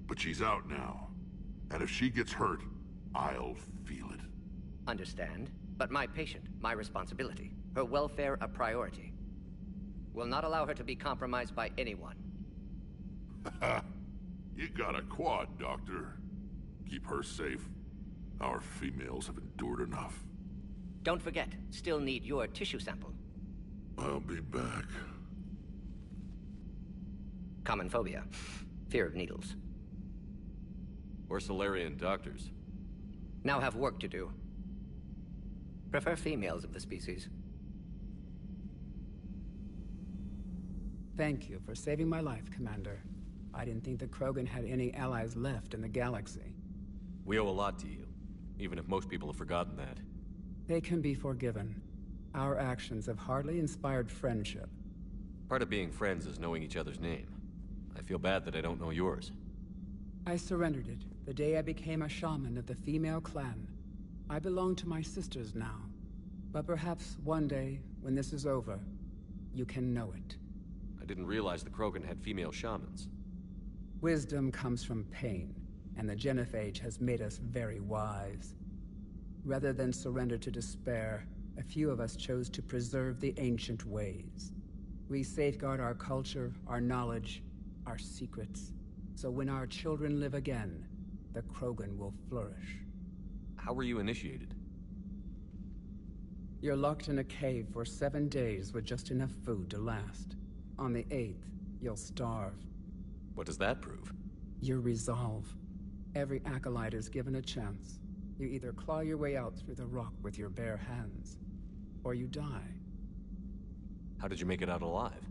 But she's out now. And if she gets hurt, I'll feel it. Understand? But my patient, my responsibility. Her welfare a priority. Will not allow her to be compromised by anyone. You got a quad, Doctor. Keep her safe. Our females have endured enough. Don't forget, still need your tissue sample. I'll be back. Common phobia. Fear of needles. Or Solarian doctors. Now have work to do. Prefer females of the species. Thank you for saving my life, Commander. I didn't think the Krogan had any allies left in the galaxy. We owe a lot to you, even if most people have forgotten that. They can be forgiven. Our actions have hardly inspired friendship. Part of being friends is knowing each other's name. I feel bad that I don't know yours. I surrendered it the day I became a shaman of the female clan. I belong to my sisters now. But perhaps one day, when this is over, you can know it. I didn't realize the Krogan had female shamans. Wisdom comes from pain, and the Genophage has made us very wise. Rather than surrender to despair, a few of us chose to preserve the ancient ways. We safeguard our culture, our knowledge, our secrets, so when our children live again, the Krogan will flourish. How were you initiated? You're locked in a cave for 7 days with just enough food to last. On the 8th, you'll starve. What does that prove? Your resolve. Every acolyte is given a chance. You either claw your way out through the rock with your bare hands, or you die. How did you make it out alive?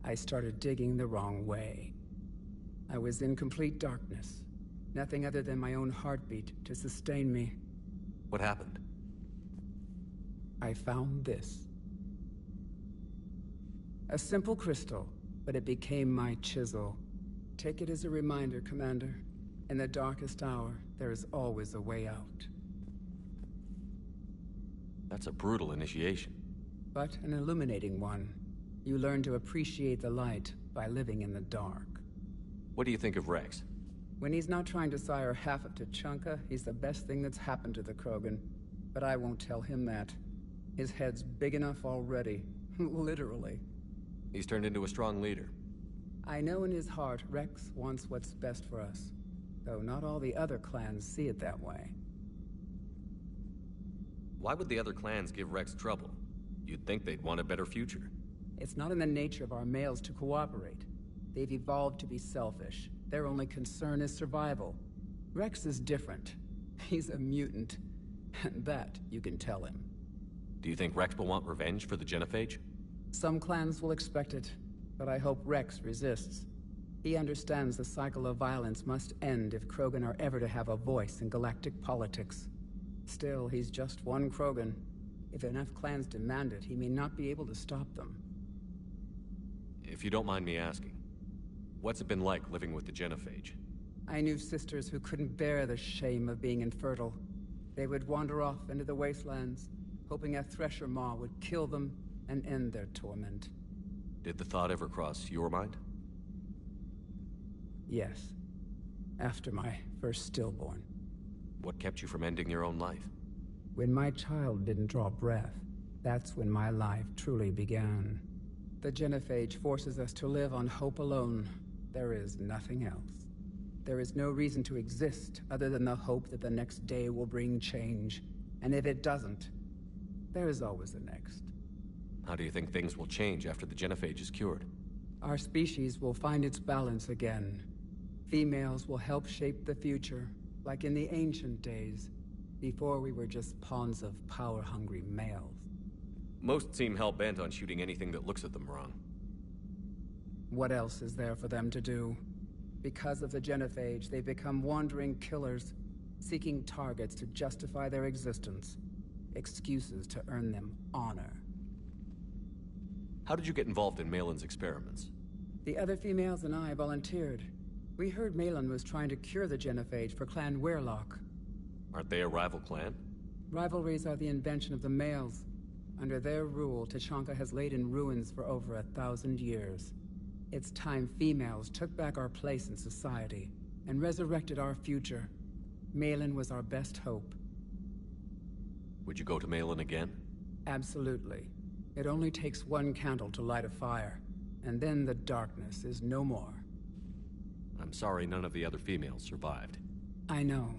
I started digging the wrong way. I was in complete darkness. Nothing other than my own heartbeat to sustain me. What happened? I found this. A simple crystal, but it became my chisel. Take it as a reminder, Commander. In the darkest hour, there is always a way out. That's a brutal initiation. But an illuminating one. You learn to appreciate the light by living in the dark. What do you think of Rex? When he's not trying to sire half of Tuchanka, he's the best thing that's happened to the Krogan. But I won't tell him that. His head's big enough already. Literally. He's turned into a strong leader. I know in his heart Rex wants what's best for us. Though not all the other clans see it that way. Why would the other clans give Rex trouble? You'd think they'd want a better future. It's not in the nature of our males to cooperate. They've evolved to be selfish. Their only concern is survival. Rex is different. He's a mutant. And that you can tell him. Do you think Rex will want revenge for the Genophage? Some clans will expect it, but I hope Rex resists. He understands the cycle of violence must end if Krogan are ever to have a voice in galactic politics. Still, he's just one Krogan. If enough clans demand it, he may not be able to stop them. If you don't mind me asking, what's it been like living with the Genophage? I knew sisters who couldn't bear the shame of being infertile. They would wander off into the wastelands, hoping a Thresher Maw would kill them and end their torment. Did the thought ever cross your mind? Yes. After my first stillborn. What kept you from ending your own life? When my child didn't draw breath, that's when my life truly began. The Genophage forces us to live on hope alone. There is nothing else. There is no reason to exist other than the hope that the next day will bring change. And if it doesn't, there is always the next. How do you think things will change after the Genophage is cured? Our species will find its balance again. Females will help shape the future, like in the ancient days, before we were just pawns of power-hungry males. Most seem hell-bent on shooting anything that looks at them wrong. What else is there for them to do? Because of the Genophage, they become wandering killers, seeking targets to justify their existence. Excuses to earn them honor. How did you get involved in Malin's experiments? The other females and I volunteered. We heard Malin was trying to cure the Genophage for Clan Weirlock. Aren't they a rival clan? Rivalries are the invention of the males. Under their rule, Tuchanka has laid in ruins for over 1,000 years. It's time females took back our place in society and resurrected our future. Malin was our best hope. Would you go to Malin again? Absolutely. It only takes one candle to light a fire, and then the darkness is no more. I'm sorry none of the other females survived. I know.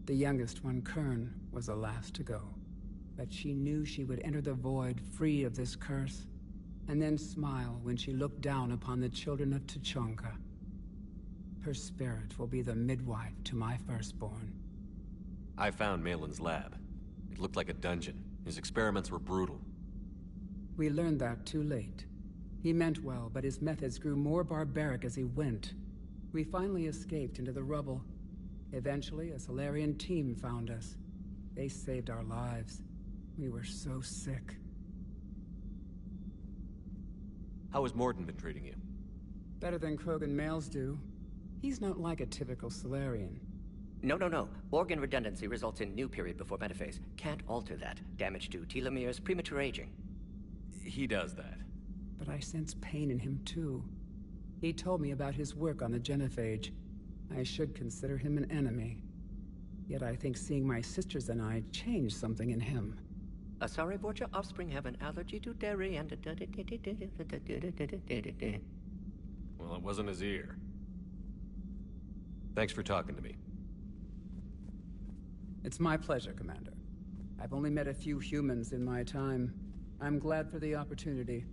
The youngest one, Kern, was the last to go. But she knew she would enter the void free of this curse, and then smile when she looked down upon the children of Tuchanka. Her spirit will be the midwife to my firstborn. I found Malin's lab. It looked like a dungeon, His experiments were brutal. We learned that too late. He meant well, but his methods grew more barbaric as he went. We finally escaped into the rubble. Eventually, a Salarian team found us. They saved our lives. We were so sick. How has Mordin been treating you? Better than Krogan males do. He's not like a typical Salarian. No. Organ redundancy results in new period before metaphase. Can't alter that. Damage to telomeres, premature aging. He does that. But I sense pain in him too. He told me about his work on the genophage. I should consider him an enemy. Yet I think seeing my sisters and I changed something in him. Asari Borgia offspring have an allergy to dairy and... Well, it wasn't his ear. Thanks for talking to me. It's my pleasure, Commander. I've only met a few humans in my time. I'm glad for the opportunity.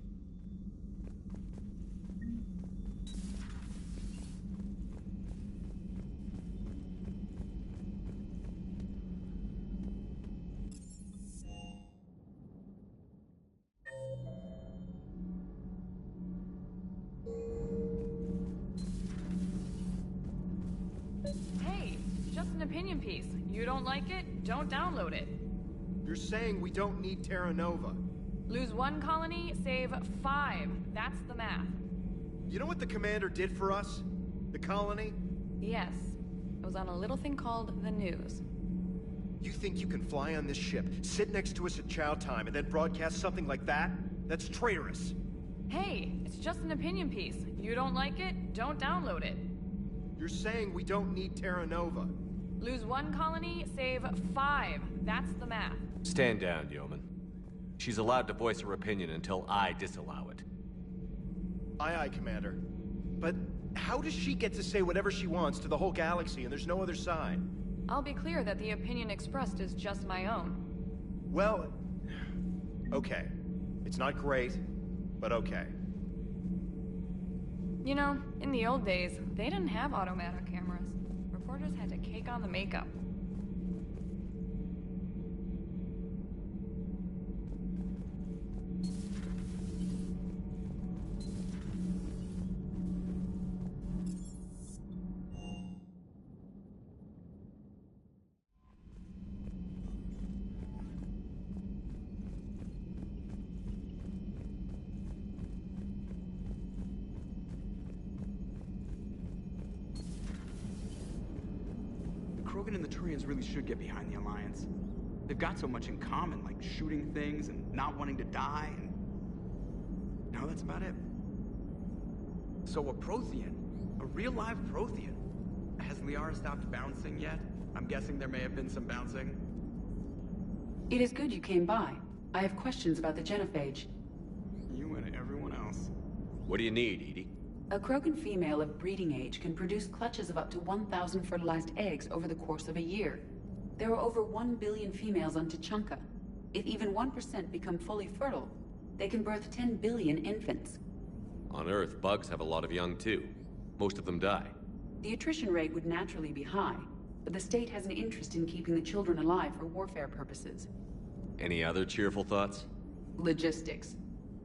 Hey, just an opinion piece. You don't like it? Don't download it. You're saying we don't need Terra Nova. Lose 1 colony, save 5. That's the math. You know what the commander did for us? The colony? Yes. It was on a little thing called the news. You think you can fly on this ship, sit next to us at chow time, and then broadcast something like that? That's traitorous. Hey, it's just an opinion piece. You don't like it? Don't download it. You're saying we don't need Terra Nova. Lose 1 colony, save 5. That's the math. Stand down, Yeoman. She's allowed to voice her opinion until I disallow it. Aye, Commander. But how does she get to say whatever she wants to the whole galaxy and there's no other side? I'll be clear that the opinion expressed is just my own. Well, okay. It's not great, but okay. You know, in the old days, they didn't have automatic cameras. Reporters had to cake on the makeup. Krogan and the Turians really should get behind the Alliance. They've got so much in common, like shooting things and not wanting to die, and... no, that's about it. So a Prothean? A real live Prothean? Has Liara stopped bouncing yet? I'm guessing there may have been some bouncing. It is good you came by. I have questions about the genophage. You and everyone else. What do you need, Edie? A Krogan female of breeding age can produce clutches of up to 1,000 fertilized eggs over the course of a year. There are over 1 billion females on Tuchanka. If even 1% become fully fertile, they can birth 10 billion infants. On Earth, bugs have a lot of young too. Most of them die. The attrition rate would naturally be high, but the state has an interest in keeping the children alive for warfare purposes. Any other cheerful thoughts? Logistics.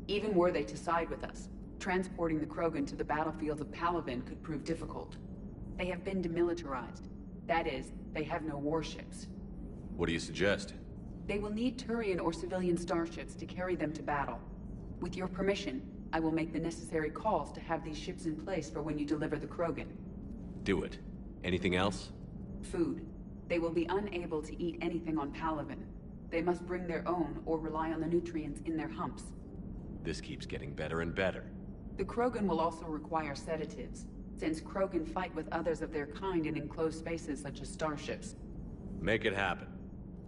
Even were they to side with us, transporting the Krogan to the battlefields of Palaven could prove difficult. They have been demilitarized. That is, they have no warships. What do you suggest? They will need Turian or civilian starships to carry them to battle. With your permission, I will make the necessary calls to have these ships in place for when you deliver the Krogan. Do it. Anything else? Food. They will be unable to eat anything on Palaven. They must bring their own or rely on the nutrients in their humps. This keeps getting better and better. The Krogan will also require sedatives, since Krogan fight with others of their kind in enclosed spaces such as starships. Make it happen.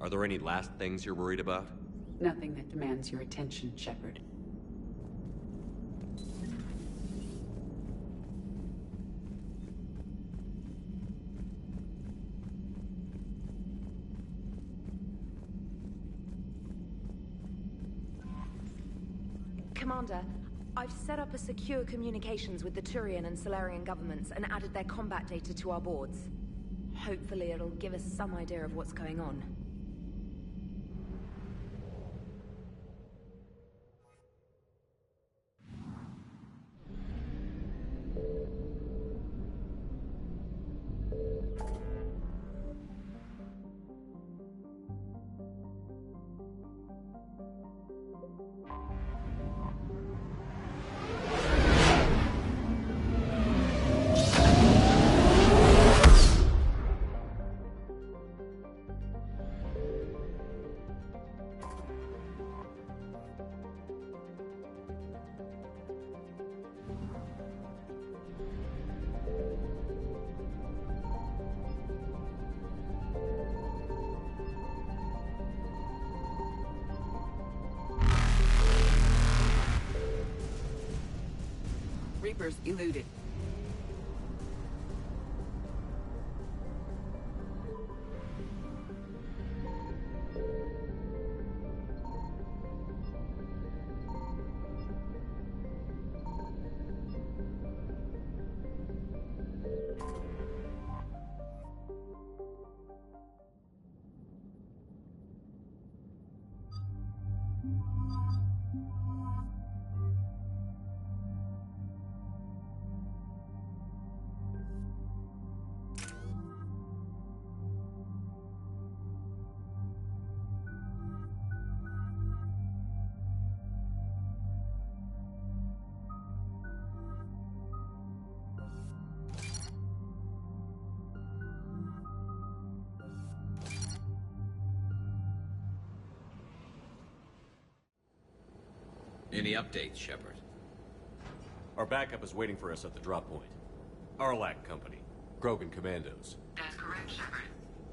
Are there any last things you're worried about? Nothing that demands your attention, Shepard. Commander, I've set up a secure communications with the Turian and Salarian governments and added their combat data to our boards. Hopefully it'll give us some idea of what's going on. Reapers eluded. Any updates, Shepard? Our backup is waiting for us at the drop point. Arlac Company. Krogan Commandos. That's correct, Shepard.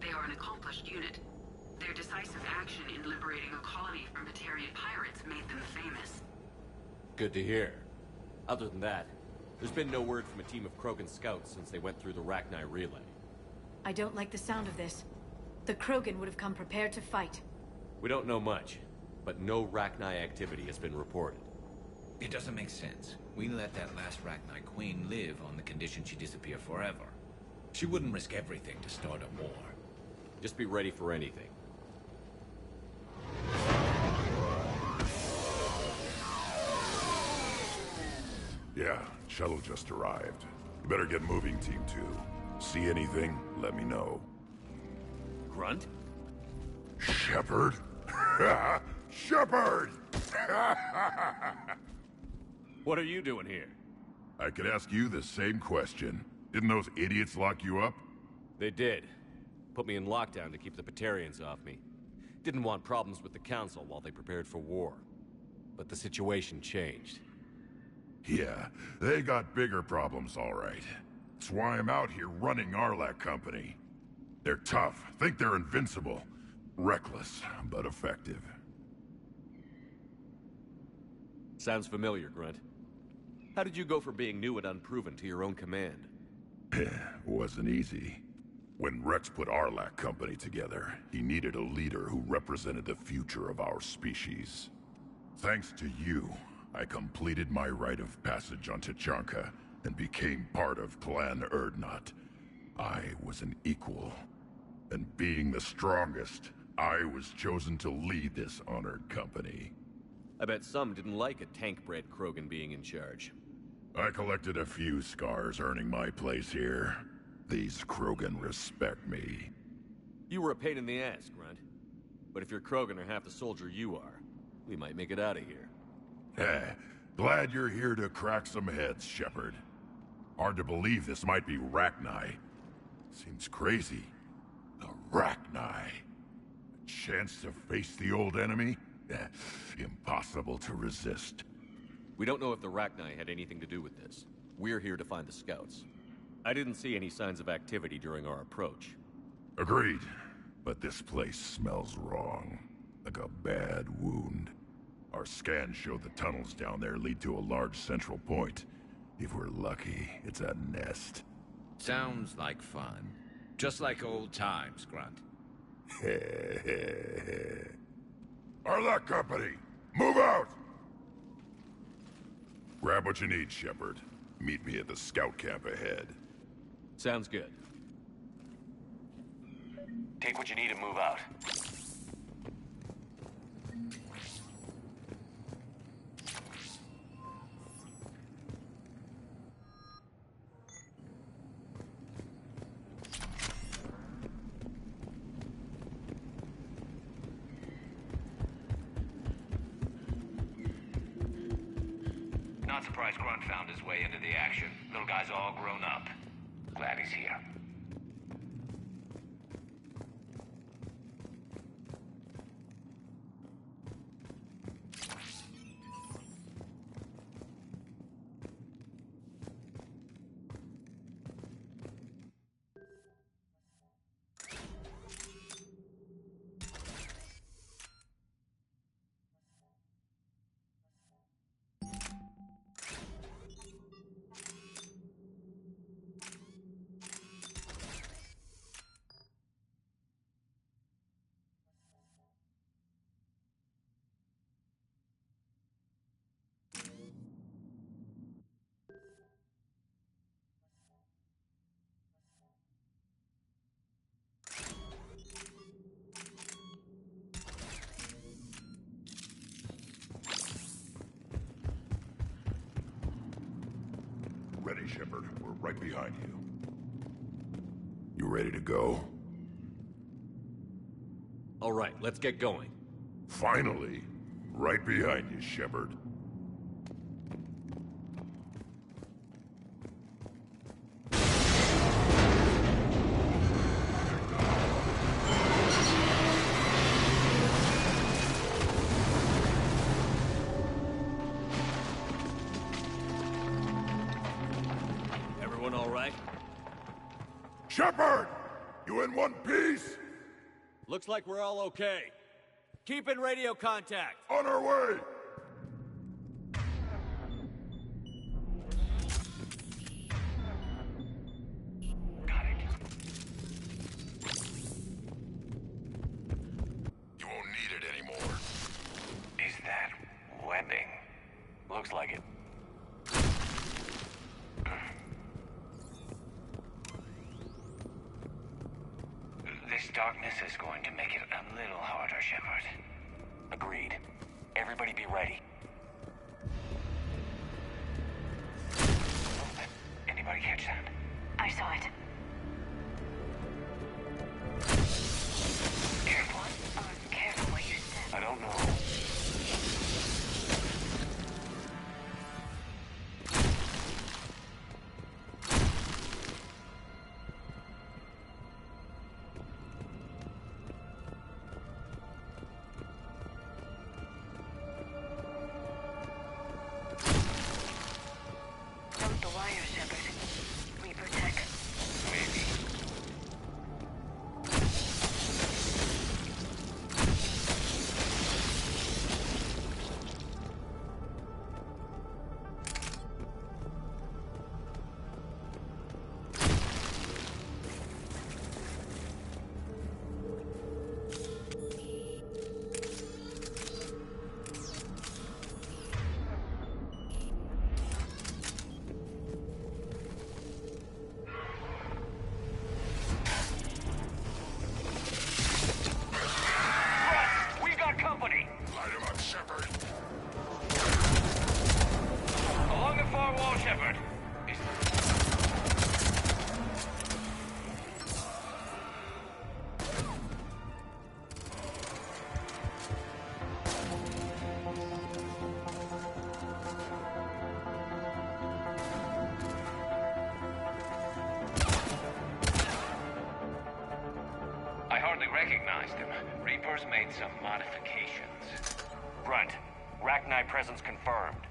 They are an accomplished unit. Their decisive action in liberating a colony from Batarian pirates made them famous. Good to hear. Other than that, there's been no word from a team of Krogan scouts since they went through the Rachni relay. I don't like the sound of this. The Krogan would have come prepared to fight. We don't know much, but no Rachni activity has been reported. It doesn't make sense. We let that last Rachni queen live on the condition she disappear forever. She wouldn't risk everything to start a war. Just be ready for anything. Yeah, shuttle just arrived. You better get moving, Team 2. See anything, let me know. Grunt? Shepard? Shepard! What are you doing here? I could ask you the same question. Didn't those idiots lock you up? They did. Put me in lockdown to keep the Batarians off me. Didn't want problems with the Council while they prepared for war. But the situation changed. Yeah, they got bigger problems, all right. That's why I'm out here running Arlac Company. They're tough, think they're invincible. Reckless, but effective. Sounds familiar, Grunt. How did you go from being new and unproven to your own command? Wasn't easy. When Rex put Arlac Company together, he needed a leader who represented the future of our species. Thanks to you, I completed my rite of passage on Tuchanka and became part of Clan Urdnot. I was an equal. And being the strongest, I was chosen to lead this honored company. I bet some didn't like a tank-bred Krogan being in charge. I collected a few scars earning my place here. These Krogan respect me. You were a pain in the ass, Grunt. But if your Krogan are half the soldier you are, we might make it out of here. Glad you're here to crack some heads, Shepard. Hard to believe this might be Rachni. Seems crazy. The Rachni. A chance to face the old enemy? Impossible to resist. We don't know if the Rachni had anything to do with this. We're here to find the scouts. I didn't see any signs of activity during our approach. Agreed. But this place smells wrong. Like a bad wound. Our scans show the tunnels down there lead to a large central point. If we're lucky, it's a nest. Sounds like fun. Just like old times, Grunt. Arlac Company, move out! Grab what you need, Shepard. Meet me at the scout camp ahead. Sounds good. Take what you need and move out. Not surprised Grunt found his way into the action. Little guy's all grown up. Glad he's here. Shepard. We're right behind you. You ready to go? All right, let's get going. Finally. Right behind you, Shepard. Everyone all right? Shepard! You in one piece? Looks like we're all okay. Keep in radio contact. On our way! Got it. You won't need it anymore. Is that webbing? Looks like it. This darkness is going to make it a little harder, Shepard. Agreed. Everybody be ready. Anybody catch that? I saw it. Careful. Careful what you said. I don't know. Note the wire, Shepard. Reaper tech. Maybe. We got company! Light him up, Shepard. Along the far wall, Shepard. I hardly recognized them. Reapers made some modifications. Brunt, Rachni presence confirmed.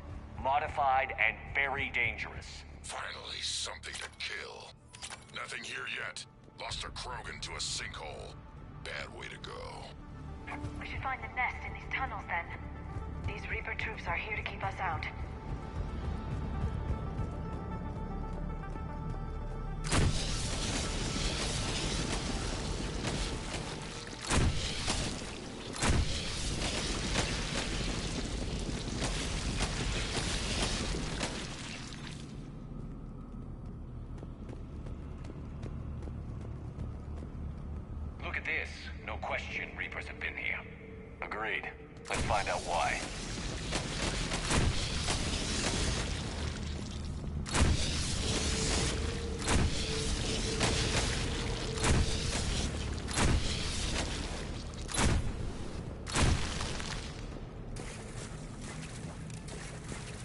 Modified and very dangerous. Finally, something to kill. Nothing here yet. Lost a Krogan to a sinkhole. Bad way to go. We should find the nest in these tunnels then. These Reaper troops are here to keep us out. Look at this. No question Reapers have been here. Agreed. Let's find out why.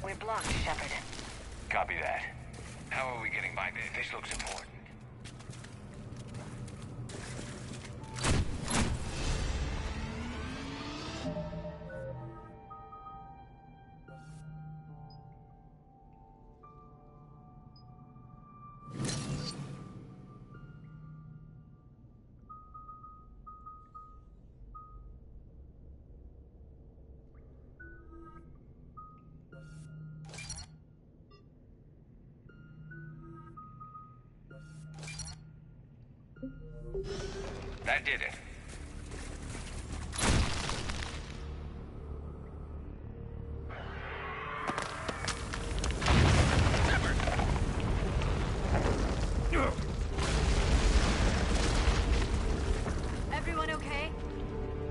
We're blocked, Shepard. Copy that. How are we getting by this? This looks important. That did it. Everyone okay?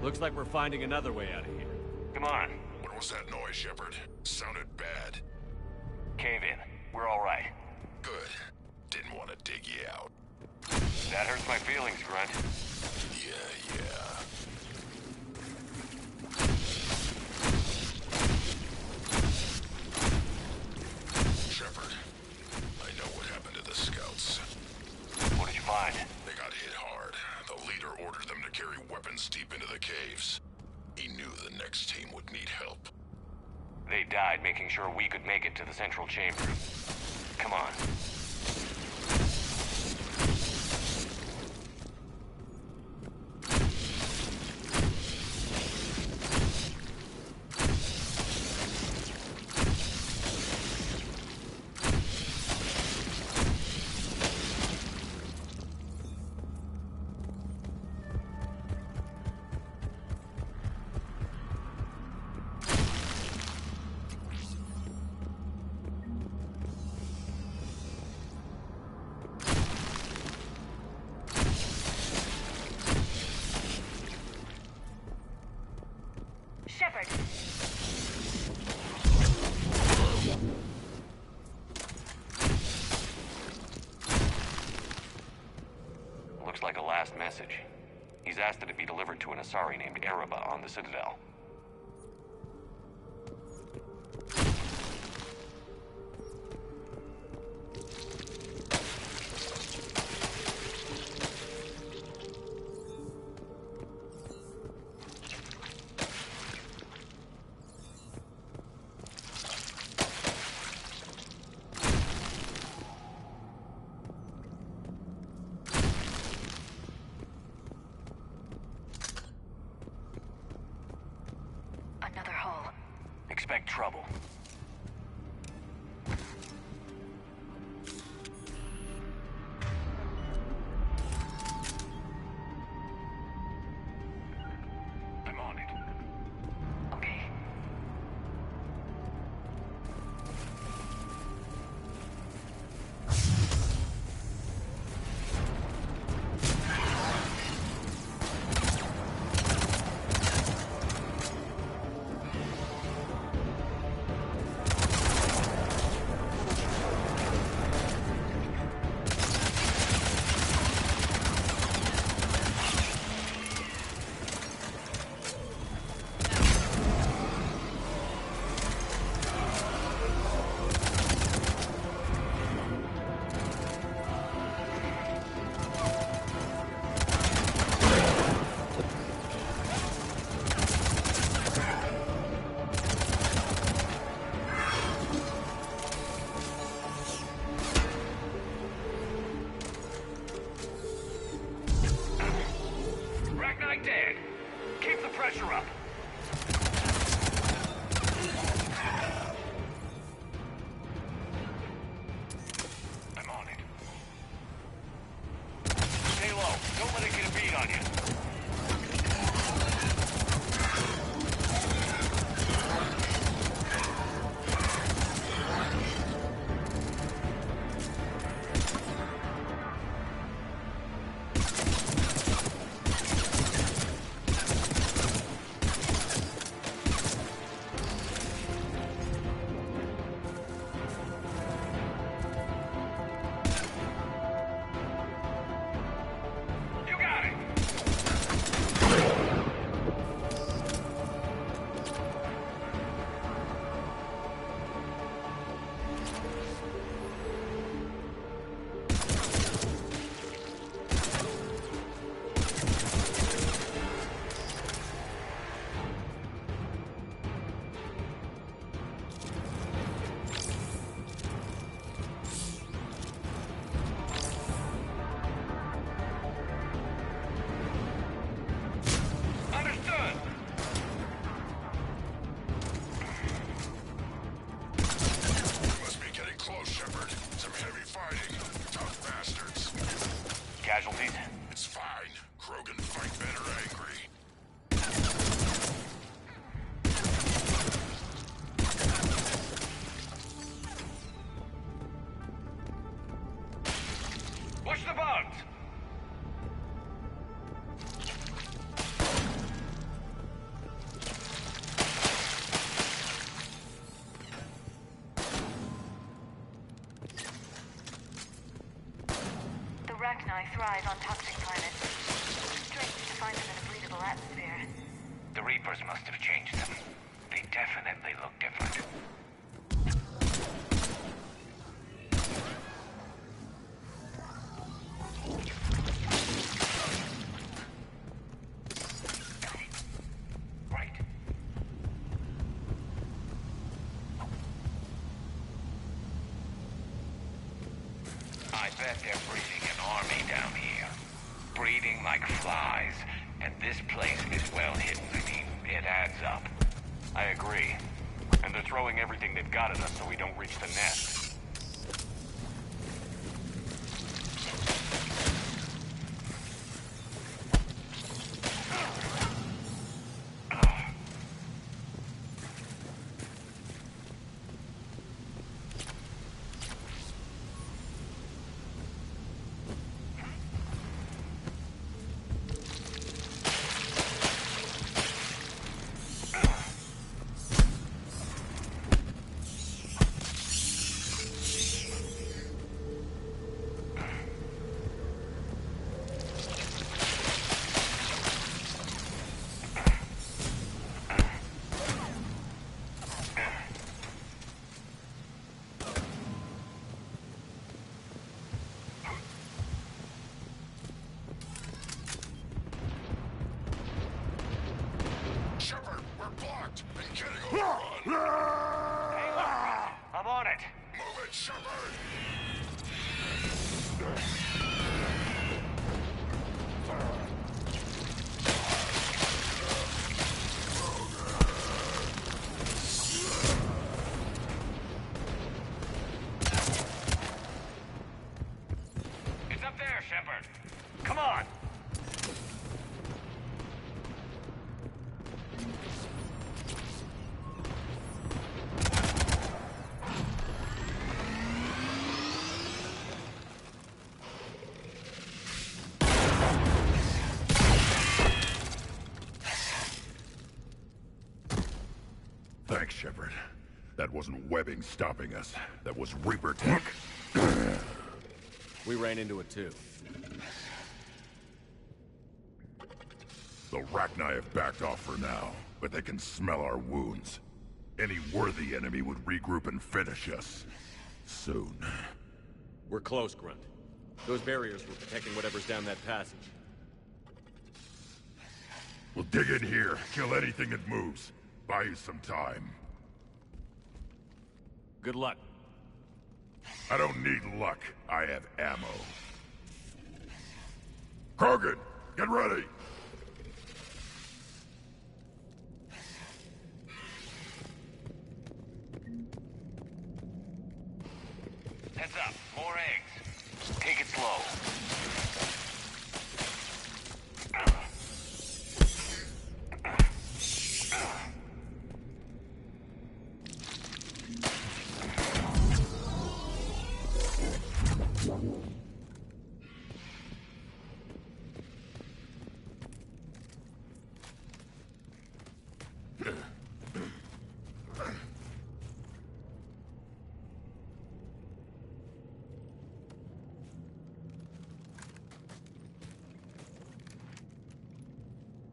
Looks like we're finding another way out of here. Come on. What was that noise, Shepard? Sounded bad. Cave in. We're all right. Good. Didn't want to dig you out. That hurts my feelings, Grunt. Yeah. Shepard, I know what happened to the scouts. What did you find? They got hit hard. The leader ordered them to carry weapons deep into the caves. He knew the next team would need help. They died making sure we could make it to the central chamber. Come on. Shepard. Looks like a last message. He's asked that it be delivered to an Asari named Ereba on the Citadel. Another hull. Expect trouble. I'm on it. Okay. Ragnar dead. Keep the pressure up. I'm on it. Stay low. Don't let it get a beat on you. You got it. Understood. Must be getting close, Shepard. Some heavy fighting. Tough bastards. Casualties? It's fine. Krogan fight better angry. Push the bugs. Arachni thrive on toxic climates. Strange to find them in a breathable atmosphere. The Reapers must have changed them. They definitely look different. Right. I bet they're breeding an army down here. Breeding like flies. And this place is well hidden. I mean, it adds up. I agree. And they're throwing everything they've got at us so we don't reach the nest. Shepard, we're blocked. Are you kidding? Overrun. Hey, look! I'm on it. Move it, Shepard. It's up there, Shepard. Come on. Thanks, Shepard. That wasn't webbing stopping us. That was Reaper tech. We ran into it too. The Arachni have backed off for now, but they can smell our wounds. Any worthy enemy would regroup and finish us. Soon. We're close, Grunt. Those barriers were protecting whatever's down that passage. We'll dig in here, kill anything that moves. Buy you some time. Good luck. I don't need luck. I have ammo. Krogan, get ready! Heads up. More eggs. Take it slow.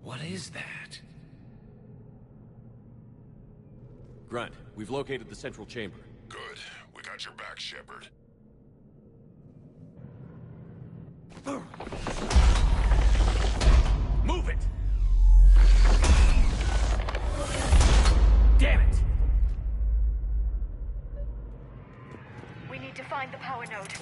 What is that? Grunt, we've located the central chamber. Good. We got your back, Shepard. Move it! Damn it! We need to find the power node.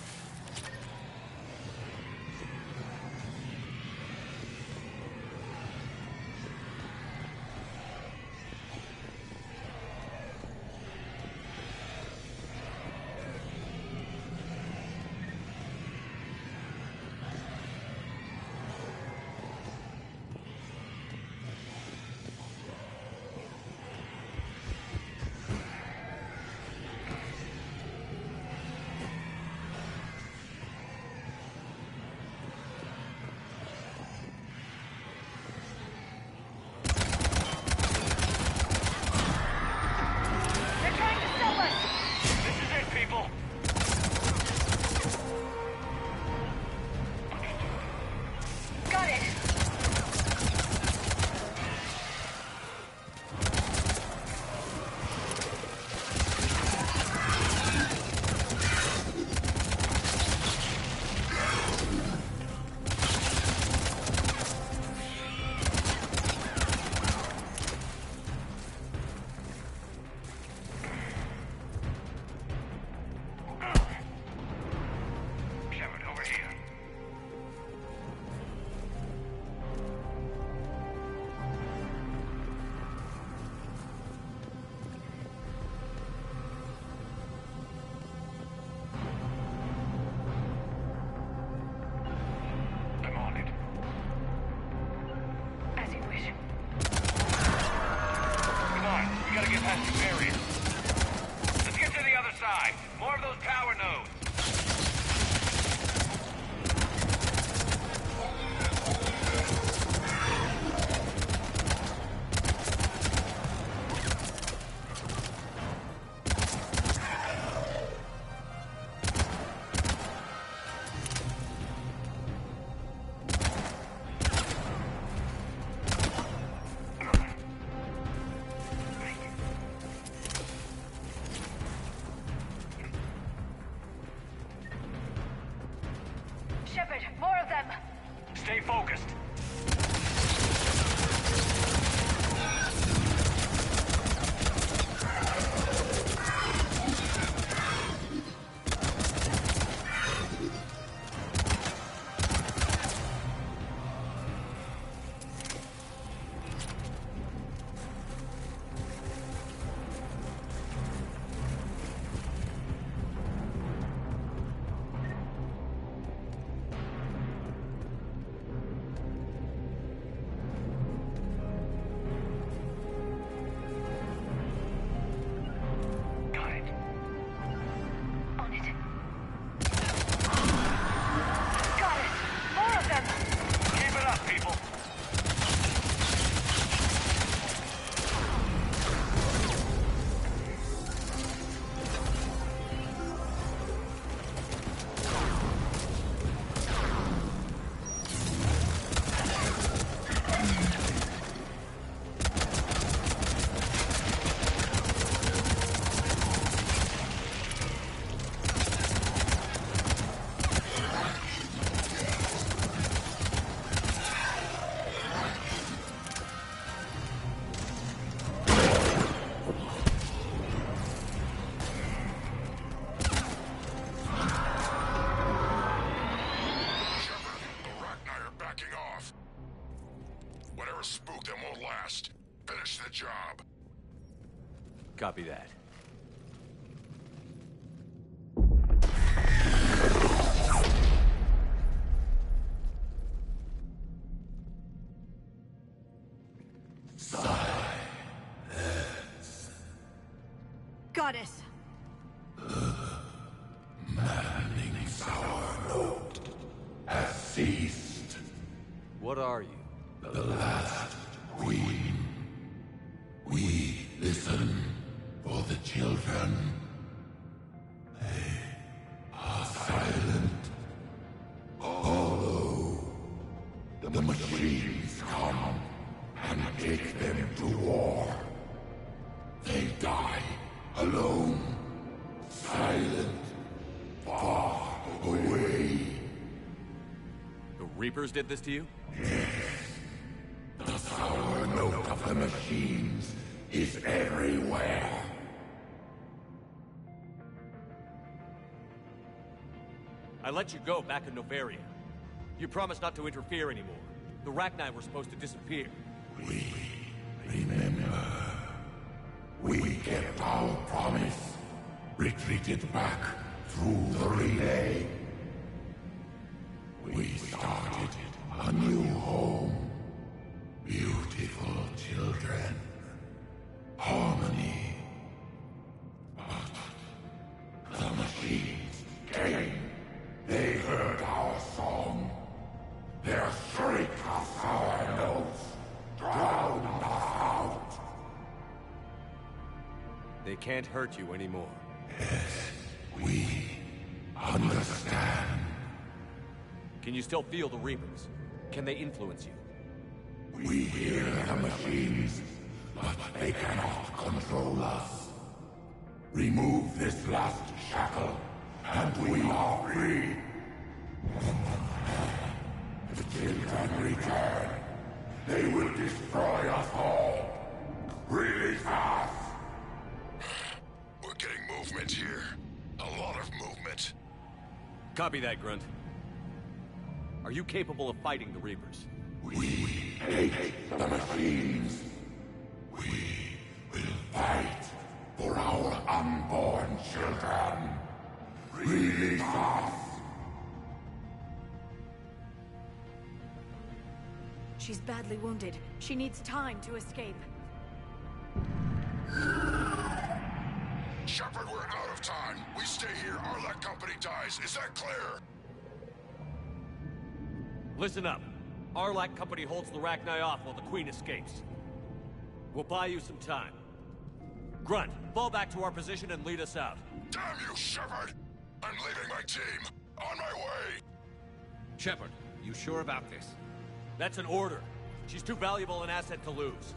Shepard, more of them! Stay focused. Spook them won't last. Finish the job. Copy that. Goddess! Maddening sour note has ceased. What are you? The last queen. We listen for the children. They are silent. Although the machines come and take them to war, they die alone, silent, far away. The Reapers did this to you? Yes. The sour note of the machines is everywhere. I let you go back in Noveria. You promised not to interfere anymore. The Rachni were supposed to disappear. We remember. We kept our promise. Retreated back through the relay. We started a new home. Beautiful children. Harmony. But the machines came. They heard our song. Their shriek of sour notes drowned us out. They can't hurt you anymore. Yes, we understand. Can you still feel the Reapers? Can they influence you? We hear the machines, but they cannot control us. Remove this last shackle, and we are free. The children return. They will destroy us all. Release us! We're getting movement here. A lot of movement. Copy that, Grunt. Are you capable of fighting the Reapers? We hate the machines. We will fight for our unborn children. Release us! She's badly wounded. She needs time to escape. Shepard, we're out of time. We stay here, Arlec Company dies. Is that clear? Listen up. Arlec Company holds the Rachni off while the Queen escapes. We'll buy you some time. Grunt, fall back to our position and lead us out. Damn you, Shepard! I'm leaving my team. On my way! Shepard, you sure about this? That's an order. She's too valuable an asset to lose.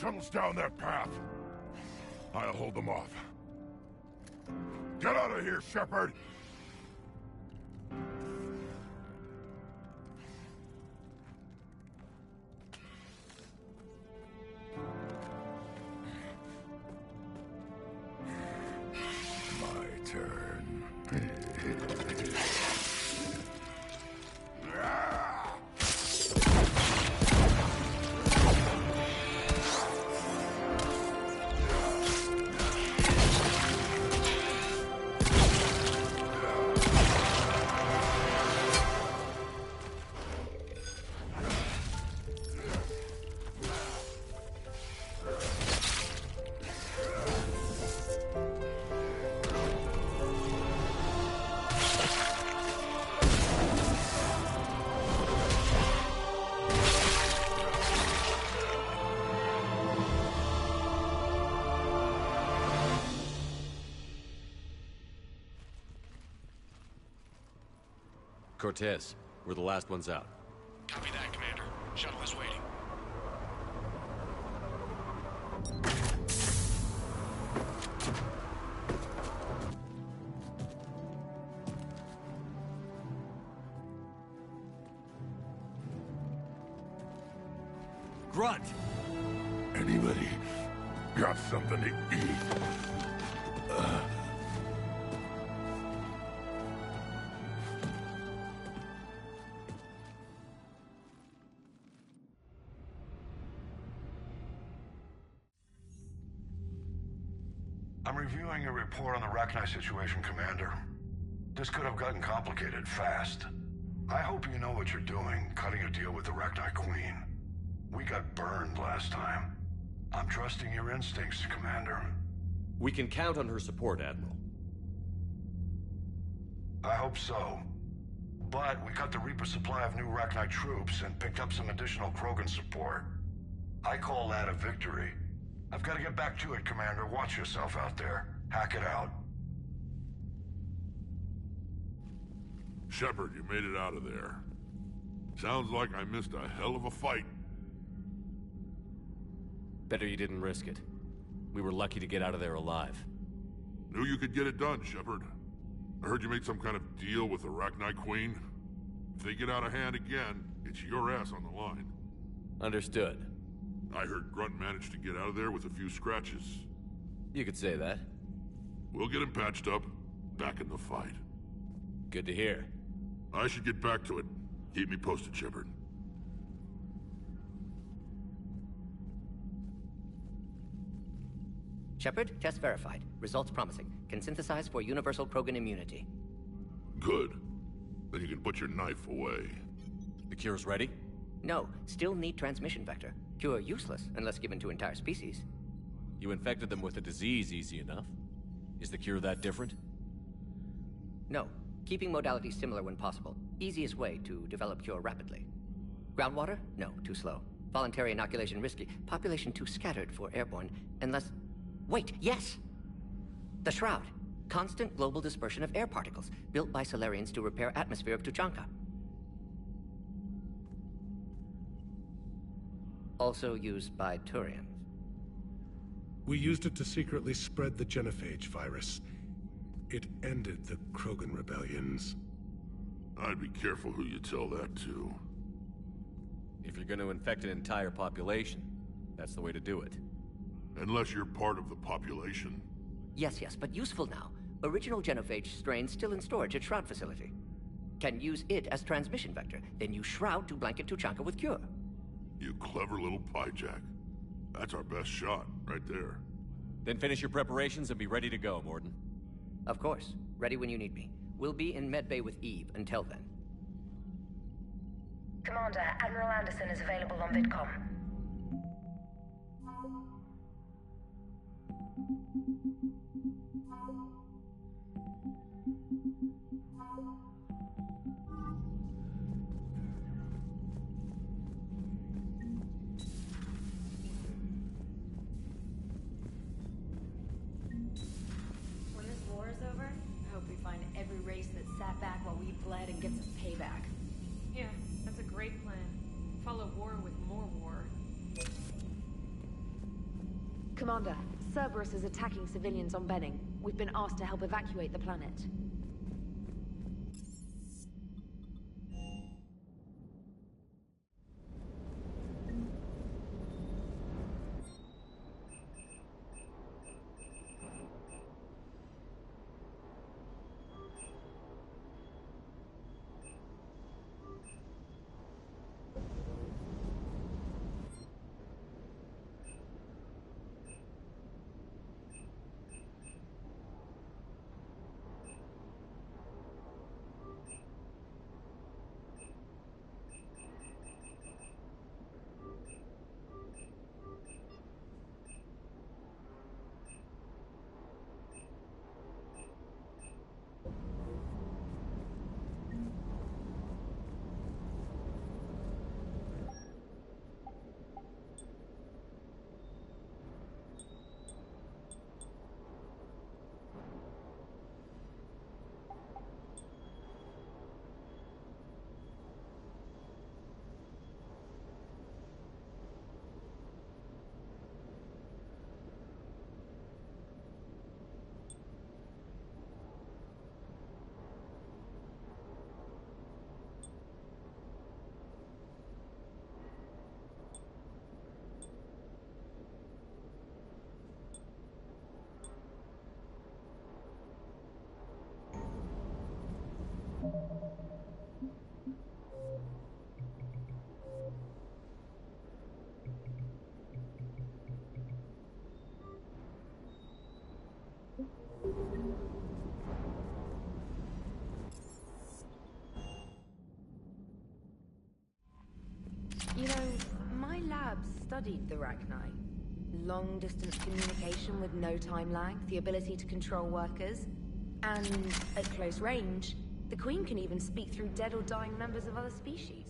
tunnels down that path. I'll hold them off. Get out of here, Shepard! My turn. Cortez, we're the last ones out. Copy that, Commander. Shuttle is waiting. Grunt! Anybody got something to eat? I'm reviewing your report on the Rachni situation, Commander. This could have gotten complicated fast. I hope you know what you're doing, cutting a deal with the Rachni Queen. We got burned last time. I'm trusting your instincts, Commander. We can count on her support, Admiral. I hope so. But we cut the Reaper supply of new Rachni troops and picked up some additional Krogan support. I call that a victory. I've got to get back to it, Commander. Watch yourself out there. Hack it out. Shepard, you made it out of there. Sounds like I missed a hell of a fight. Better you didn't risk it. We were lucky to get out of there alive. Knew you could get it done, Shepard. I heard you made some kind of deal with the Rachni Queen. If they get out of hand again, it's your ass on the line. Understood. I heard Grunt managed to get out of there with a few scratches. You could say that. We'll get him patched up, back in the fight. Good to hear. I should get back to it. Keep me posted, Shepard. Shepard, test verified. Results promising. Can synthesize for universal Krogan immunity. Good. Then you can put your knife away. The cure's ready? No, still need transmission vector. Cure useless unless given to entire species. You infected them with a disease easy enough. Is the cure that different? No. Keeping modalities similar when possible. Easiest way to develop cure rapidly. Groundwater? No, too slow. Voluntary inoculation risky. Population too scattered for airborne. Unless... Wait, yes! The Shroud. Constant global dispersion of air particles, built by Solarians to repair atmosphere of Tuchanka. Also used by Turians. We used it to secretly spread the genophage virus. It ended the Krogan rebellions. I'd be careful who you tell that to. If you're going to infect an entire population, that's the way to do it. Unless you're part of the population. Yes, but useful now. Original genophage strain still in storage at Shroud facility. Can use it as transmission vector, then use Shroud to blanket Tuchanka with cure. You clever little pyjak. That's our best shot, right there. Then finish your preparations and be ready to go, Mordin. Of course. Ready when you need me. We'll be in medbay with Eve until then. Commander, Admiral Anderson is available on VidCom. When this war is over, I hope we find every race that sat back while we bled and get some payback. Yeah, that's a great plan. Follow war with more war. Commander, Cerberus is attacking civilians on Benning. We've been asked to help evacuate the planet. You know, my lab studied the Rachni. Long-distance communication with no time lag, the ability to control workers, and at close range, the Queen can even speak through dead or dying members of other species.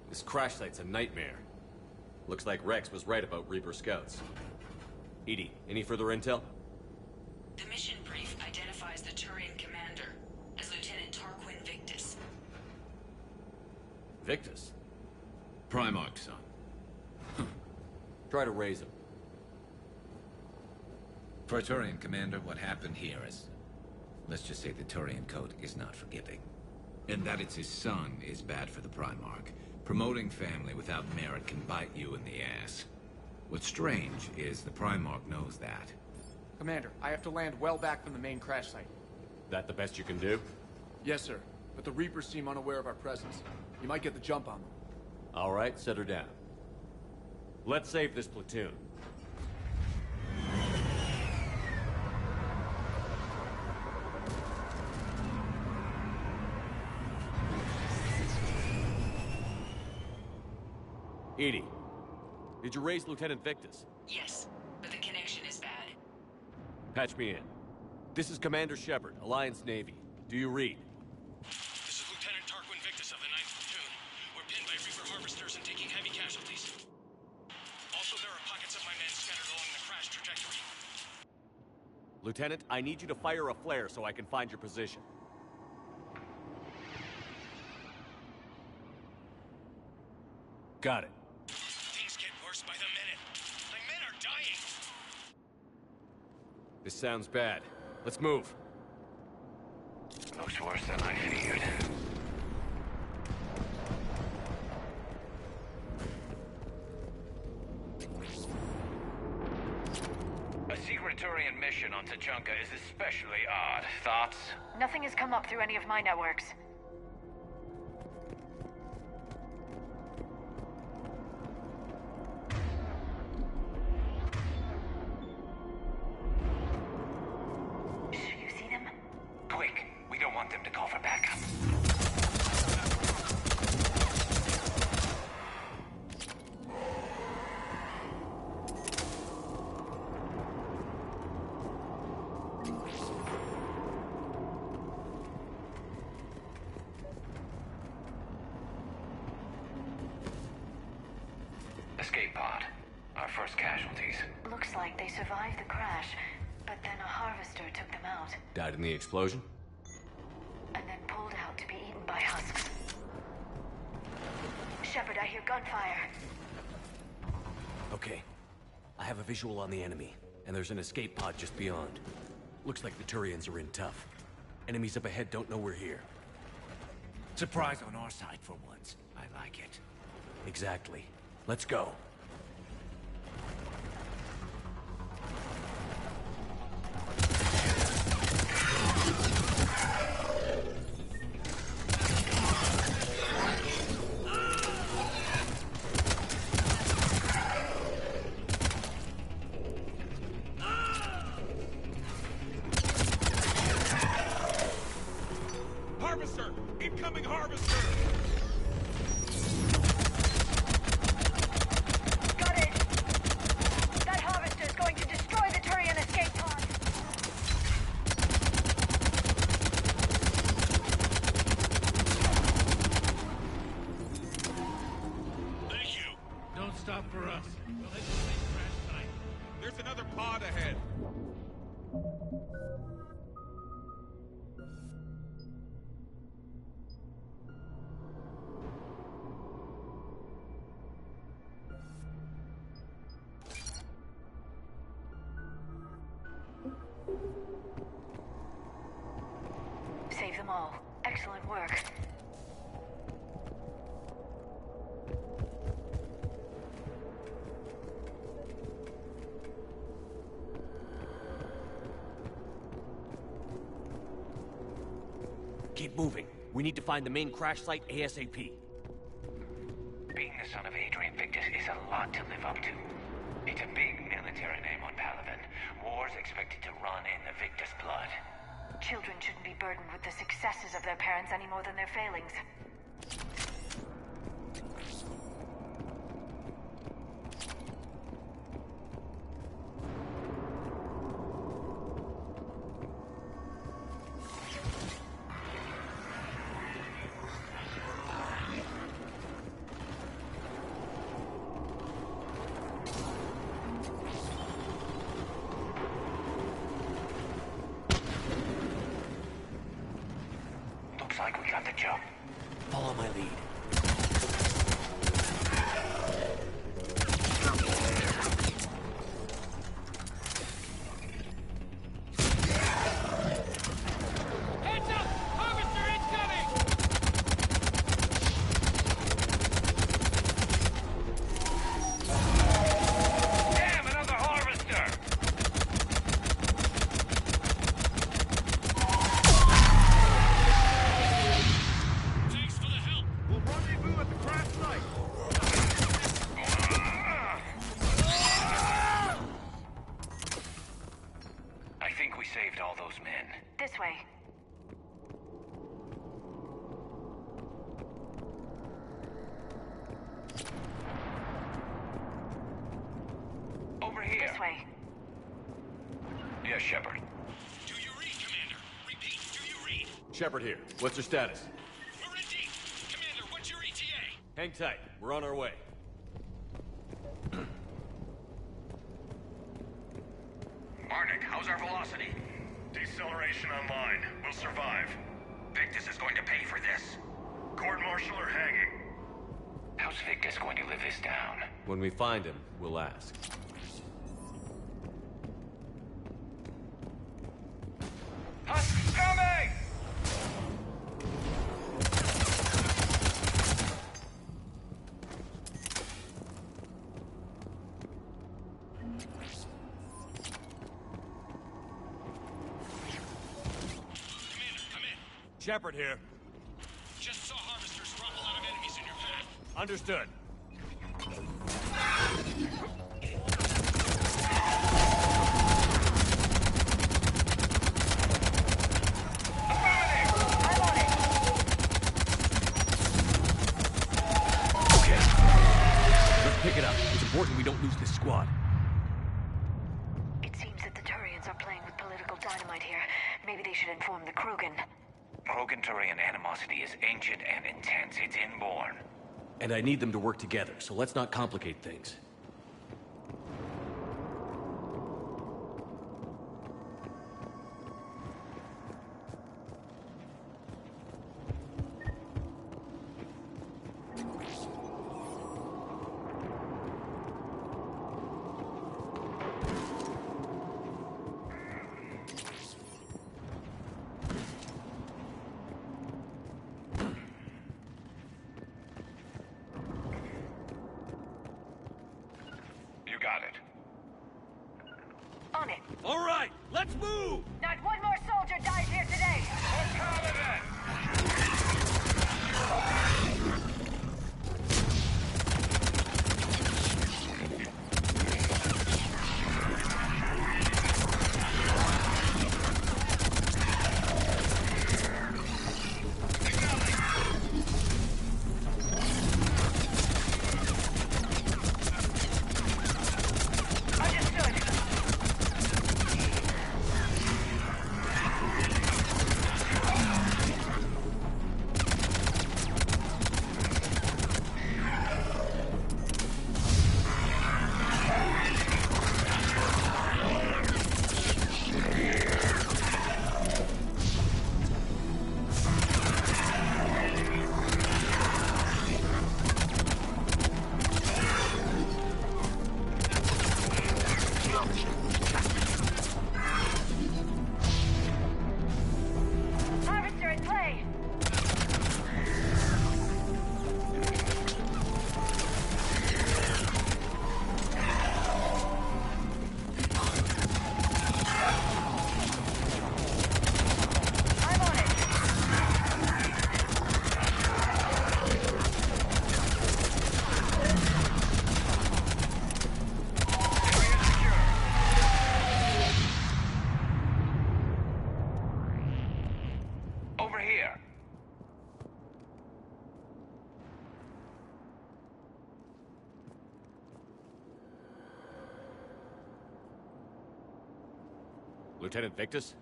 This crash site's a nightmare. Looks like Rex was right about Reaper scouts. EDI, any further intel? The mission brief identifies the Turian commander as Lieutenant Tarquin Victus. Victus? Primarch, son. Try to raise him. For a Turian commander, what happened here is... let's just say the Turian code is not forgiving. And that it's his son is bad for the Primarch. Promoting family without merit can bite you in the ass. What's strange is the Primarch knows that. Commander, I have to land well back from the main crash site. That the best you can do? Yes, sir. But the Reapers seem unaware of our presence. You might get the jump on them. All right, set her down. Let's save this platoon. EDI, did you raise Lieutenant Victus? Yes, but the connection is bad. Patch me in. This is Commander Shepard, Alliance Navy. Do you read? This is Lieutenant Tarquin Victus of the 9th Platoon. We're pinned by Reaper harvesters and taking heavy casualties. Also, there are pockets of my men scattered along the crash trajectory. Lieutenant, I need you to fire a flare so I can find your position. Got it. Things get worse by the minute. My men are dying. This sounds bad. Let's move. Looks worse than I feared. A secret Turian mission on Tuchanka is especially odd. Thoughts? Nothing has come up through any of my networks. You see them? Quick, we don't want them to call for backup. Escape pod. Our first casualties. Looks like they survived the crash, but then a harvester took them out, Died in the explosion? and then pulled out to be eaten by husks. Shepard, I hear gunfire. Okay. I have a visual on the enemy, and there's an escape pod just beyond. Looks like the Turians are in tough. Enemies up ahead don't know we're here. Surprise on our side for once. I like it. Exactly. Let's go. Harvester! Incoming harvester! Got it! That harvester is going to destroy the Turian escape pod! Thank you! Don't stop for us. We'll head to the main crash site. There's another pod ahead. Save them all. Excellent work. Keep moving. We need to find the main crash site ASAP. Being the son of Adrian Victus is a lot to live up to. It's a big military name on Palaven. War's expected to run in the Victus blood. Children shouldn't be burdened with the successes of their parents any more than their failings. Looks like we got the jump. Follow my lead. Heads up! Harvester incoming! Damn, another harvester! Thanks for the help! We'll rendezvous at the crash site. I think we saved all those men. This way. Over here. This way. Yes, Shepard. Do you read, Commander? Repeat, do you read? Shepard here. What's your status? We're in deep. Commander, what's your ETA? Hang tight. We're on our way. Marnik, how's our velocity? survive. Victus is going to pay for this. Court-martial or hanging? How's Victus going to live this down? When we find him, we'll ask. Husks coming! Shepard here. Just saw harvesters drop a lot of enemies in your path. Understood. Okay. Let's pick it up. It's important we don't lose this squad. It seems that the Turians are playing with political dynamite here. Maybe they should inform the Krogan. Krogan-Turian animosity is ancient and intense. It's inborn. And I need them to work together, so let's not complicate things. You got it. On it. All right, let's move! Not one more soldier dies here today. Harvester in play. I'm on it. Over here. Lieutenant Victus?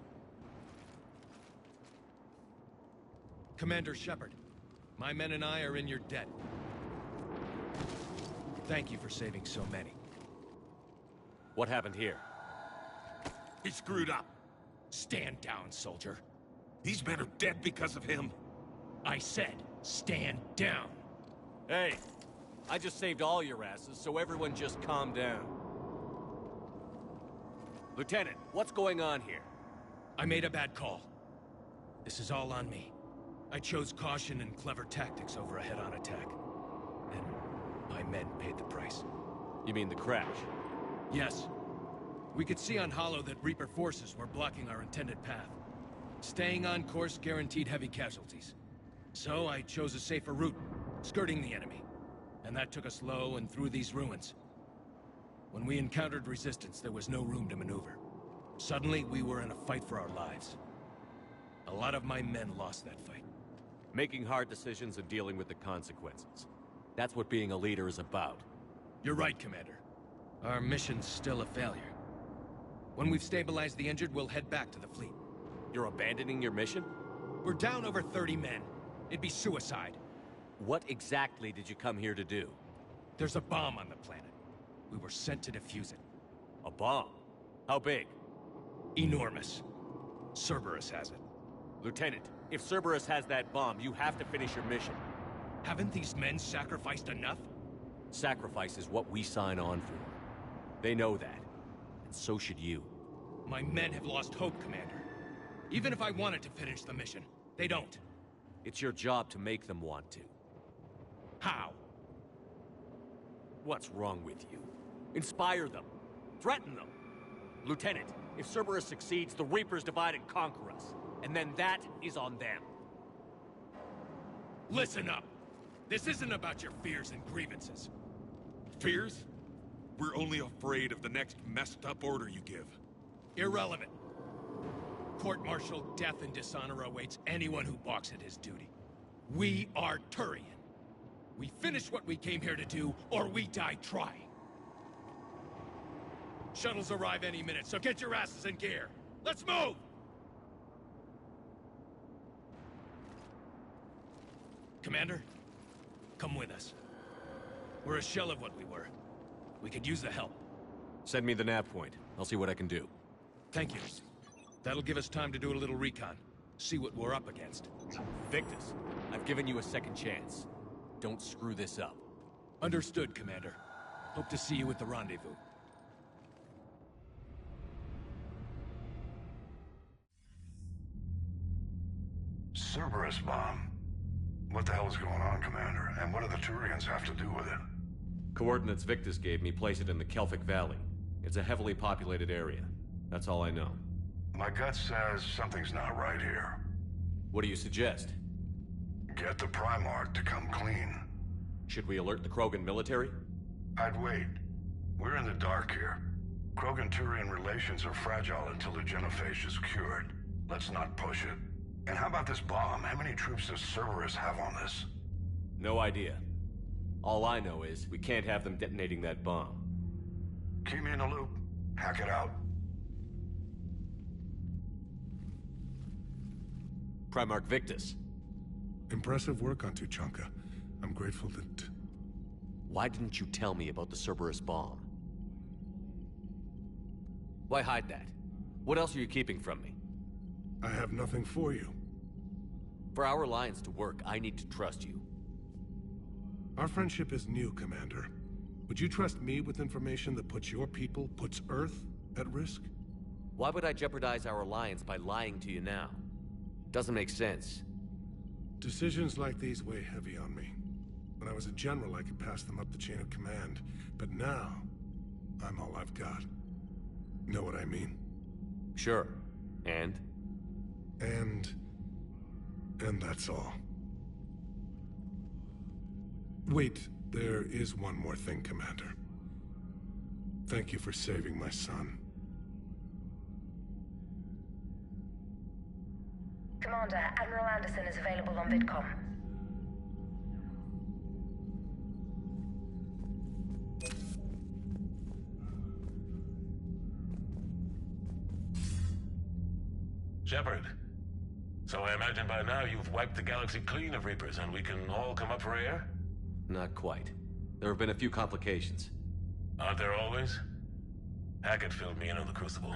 Commander Shepard, my men and I are in your debt. Thank you for saving so many. What happened here? He screwed up. Stand down, soldier. These men are dead because of him. I said, stand down. Hey, I just saved all your asses, so everyone just calm down. Lieutenant, what's going on here? I made a bad call. This is all on me. I chose caution and clever tactics over a head-on attack. And my men paid the price. You mean the crash? Yes. We could see on Hollow that Reaper forces were blocking our intended path. Staying on course guaranteed heavy casualties. So I chose a safer route, skirting the enemy. And that took us low and through these ruins. When we encountered resistance, there was no room to maneuver. Suddenly, we were in a fight for our lives. A lot of my men lost that fight. Making hard decisions and dealing with the consequences. That's what being a leader is about. You're right, Commander. Our mission's still a failure. When we've stabilized the injured, we'll head back to the fleet. You're abandoning your mission? We're down over 30 men. It'd be suicide. What exactly did you come here to do? There's a bomb on the planet. We were sent to defuse it. A bomb? How big? Enormous. Cerberus has it. Lieutenant, if Cerberus has that bomb, you have to finish your mission. Haven't these men sacrificed enough? Sacrifice is what we sign on for. They know that. And so should you. My men have lost hope, Commander. Even if I wanted to finish the mission, they don't. It's your job to make them want to. How? What's wrong with you? Inspire them. Threaten them. Lieutenant, if Cerberus succeeds, the Reapers divide and conquer us. And then that is on them. Listen up. This isn't about your fears and grievances. Fears? We're only afraid of the next messed up order you give. Irrelevant. Court-martial death and dishonor awaits anyone who balks at his duty. We are Turian. We finish what we came here to do, or we die trying. Shuttles arrive any minute, so get your asses in gear. Let's move! Commander, come with us. We're a shell of what we were. We could use the help. Send me the nav point. I'll see what I can do. Thank you. That'll give us time to do a little recon. See what we're up against. Victus, I've given you a second chance. Don't screw this up. Understood, Commander. Hope to see you at the rendezvous. Cerberus bomb. What the hell is going on, Commander? And what do the Turians have to do with it? Coordinates Victus gave me place it in the Kelphic Valley. It's a heavily populated area. That's all I know. My gut says something's not right here. What do you suggest? Get the Primarch to come clean. Should we alert the Krogan military? I'd wait. We're in the dark here. Krogan-Turian relations are fragile until the genophage is cured. Let's not push it. And how about this bomb? How many troops does Cerberus have on this? No idea. All I know is we can't have them detonating that bomb. Keep me in the loop. Hack it out. Primarch Victus. Impressive work on Tuchanka. I'm grateful that... Why didn't you tell me about the Cerberus bomb? Why hide that? What else are you keeping from me? I have nothing for you. For our alliance to work, I need to trust you. Our friendship is new, Commander. Would you trust me with information that puts your people, puts Earth, at risk? Why would I jeopardize our alliance by lying to you now? Doesn't make sense. Decisions like these weigh heavy on me. When I was a general, I could pass them up the chain of command. But now, I'm all I've got. Know what I mean? Sure. And that's all. Wait, there is one more thing, Commander. Thank you for saving my son. Commander, Admiral Anderson is available on VidCom. Shepard. So I imagine by now you've wiped the galaxy clean of Reapers and we can all come up for air? Not quite. There have been a few complications. Aren't there always? Hackett filled me in on the Crucible.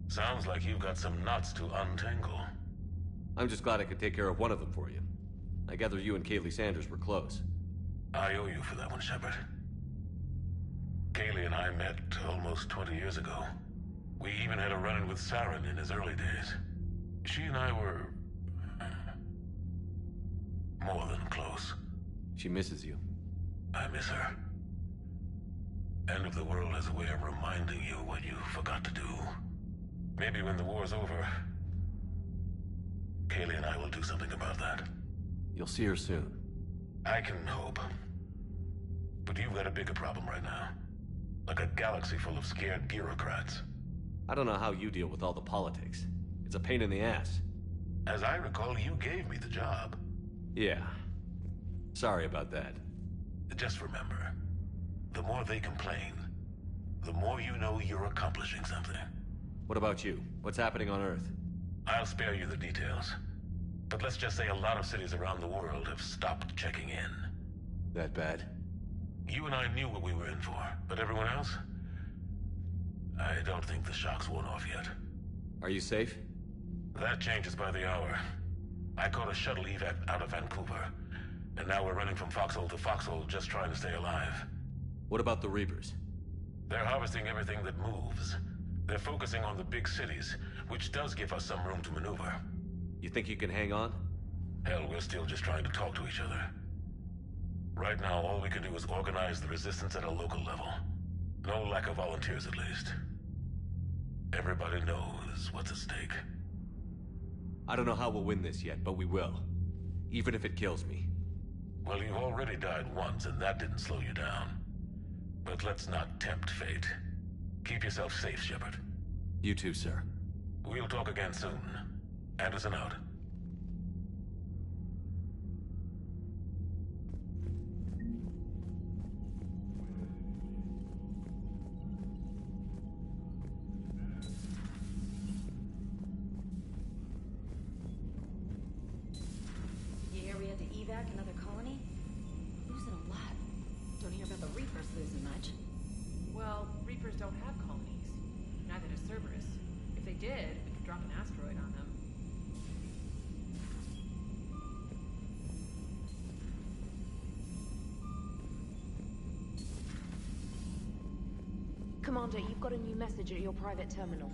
Sounds like you've got some knots to untangle. I'm just glad I could take care of one of them for you. I gather you and Kaylee Sanders were close. I owe you for that one, Shepard. Kaylee and I met almost 20 years ago. We even had a run-in with Saren in his early days. She and I were... more than close. She misses you. I miss her. End of the world has a way of reminding you what you forgot to do. Maybe when the war's over, Kaylee and I will do something about that. You'll see her soon. I can hope. But you've got a bigger problem right now. Like a galaxy full of scared bureaucrats. I don't know how you deal with all the politics. It's a pain in the ass. As I recall, you gave me the job. Yeah. Sorry about that. Just remember, the more they complain, the more you know you're accomplishing something. What about you? What's happening on Earth? I'll spare you the details. But let's just say a lot of cities around the world have stopped checking in. That bad? You and I knew what we were in for, but everyone else? I don't think the shock's worn off yet. Are you safe? That changes by the hour. I caught a shuttle evac out of Vancouver, and now we're running from foxhole to foxhole just trying to stay alive. What about the Reapers? They're harvesting everything that moves. They're focusing on the big cities, which does give us some room to maneuver. You think you can hang on? Hell, we're still just trying to talk to each other. Right now, all we can do is organize the resistance at a local level. No lack of volunteers, at least. Everybody knows what's at stake. I don't know how we'll win this yet, but we will. Even if it kills me. Well, you've already died once, and that didn't slow you down. But let's not tempt fate. Keep yourself safe, Shepard. You too, sir. We'll talk again soon. Anderson out. You hear we had to evac another colony? Losing a lot. Don't hear about the Reapers losing much. Well, Reapers don't have colonies. Neither does Cerberus. If they did, we could drop an asteroid on them. Commander, you've got a new message at your private terminal.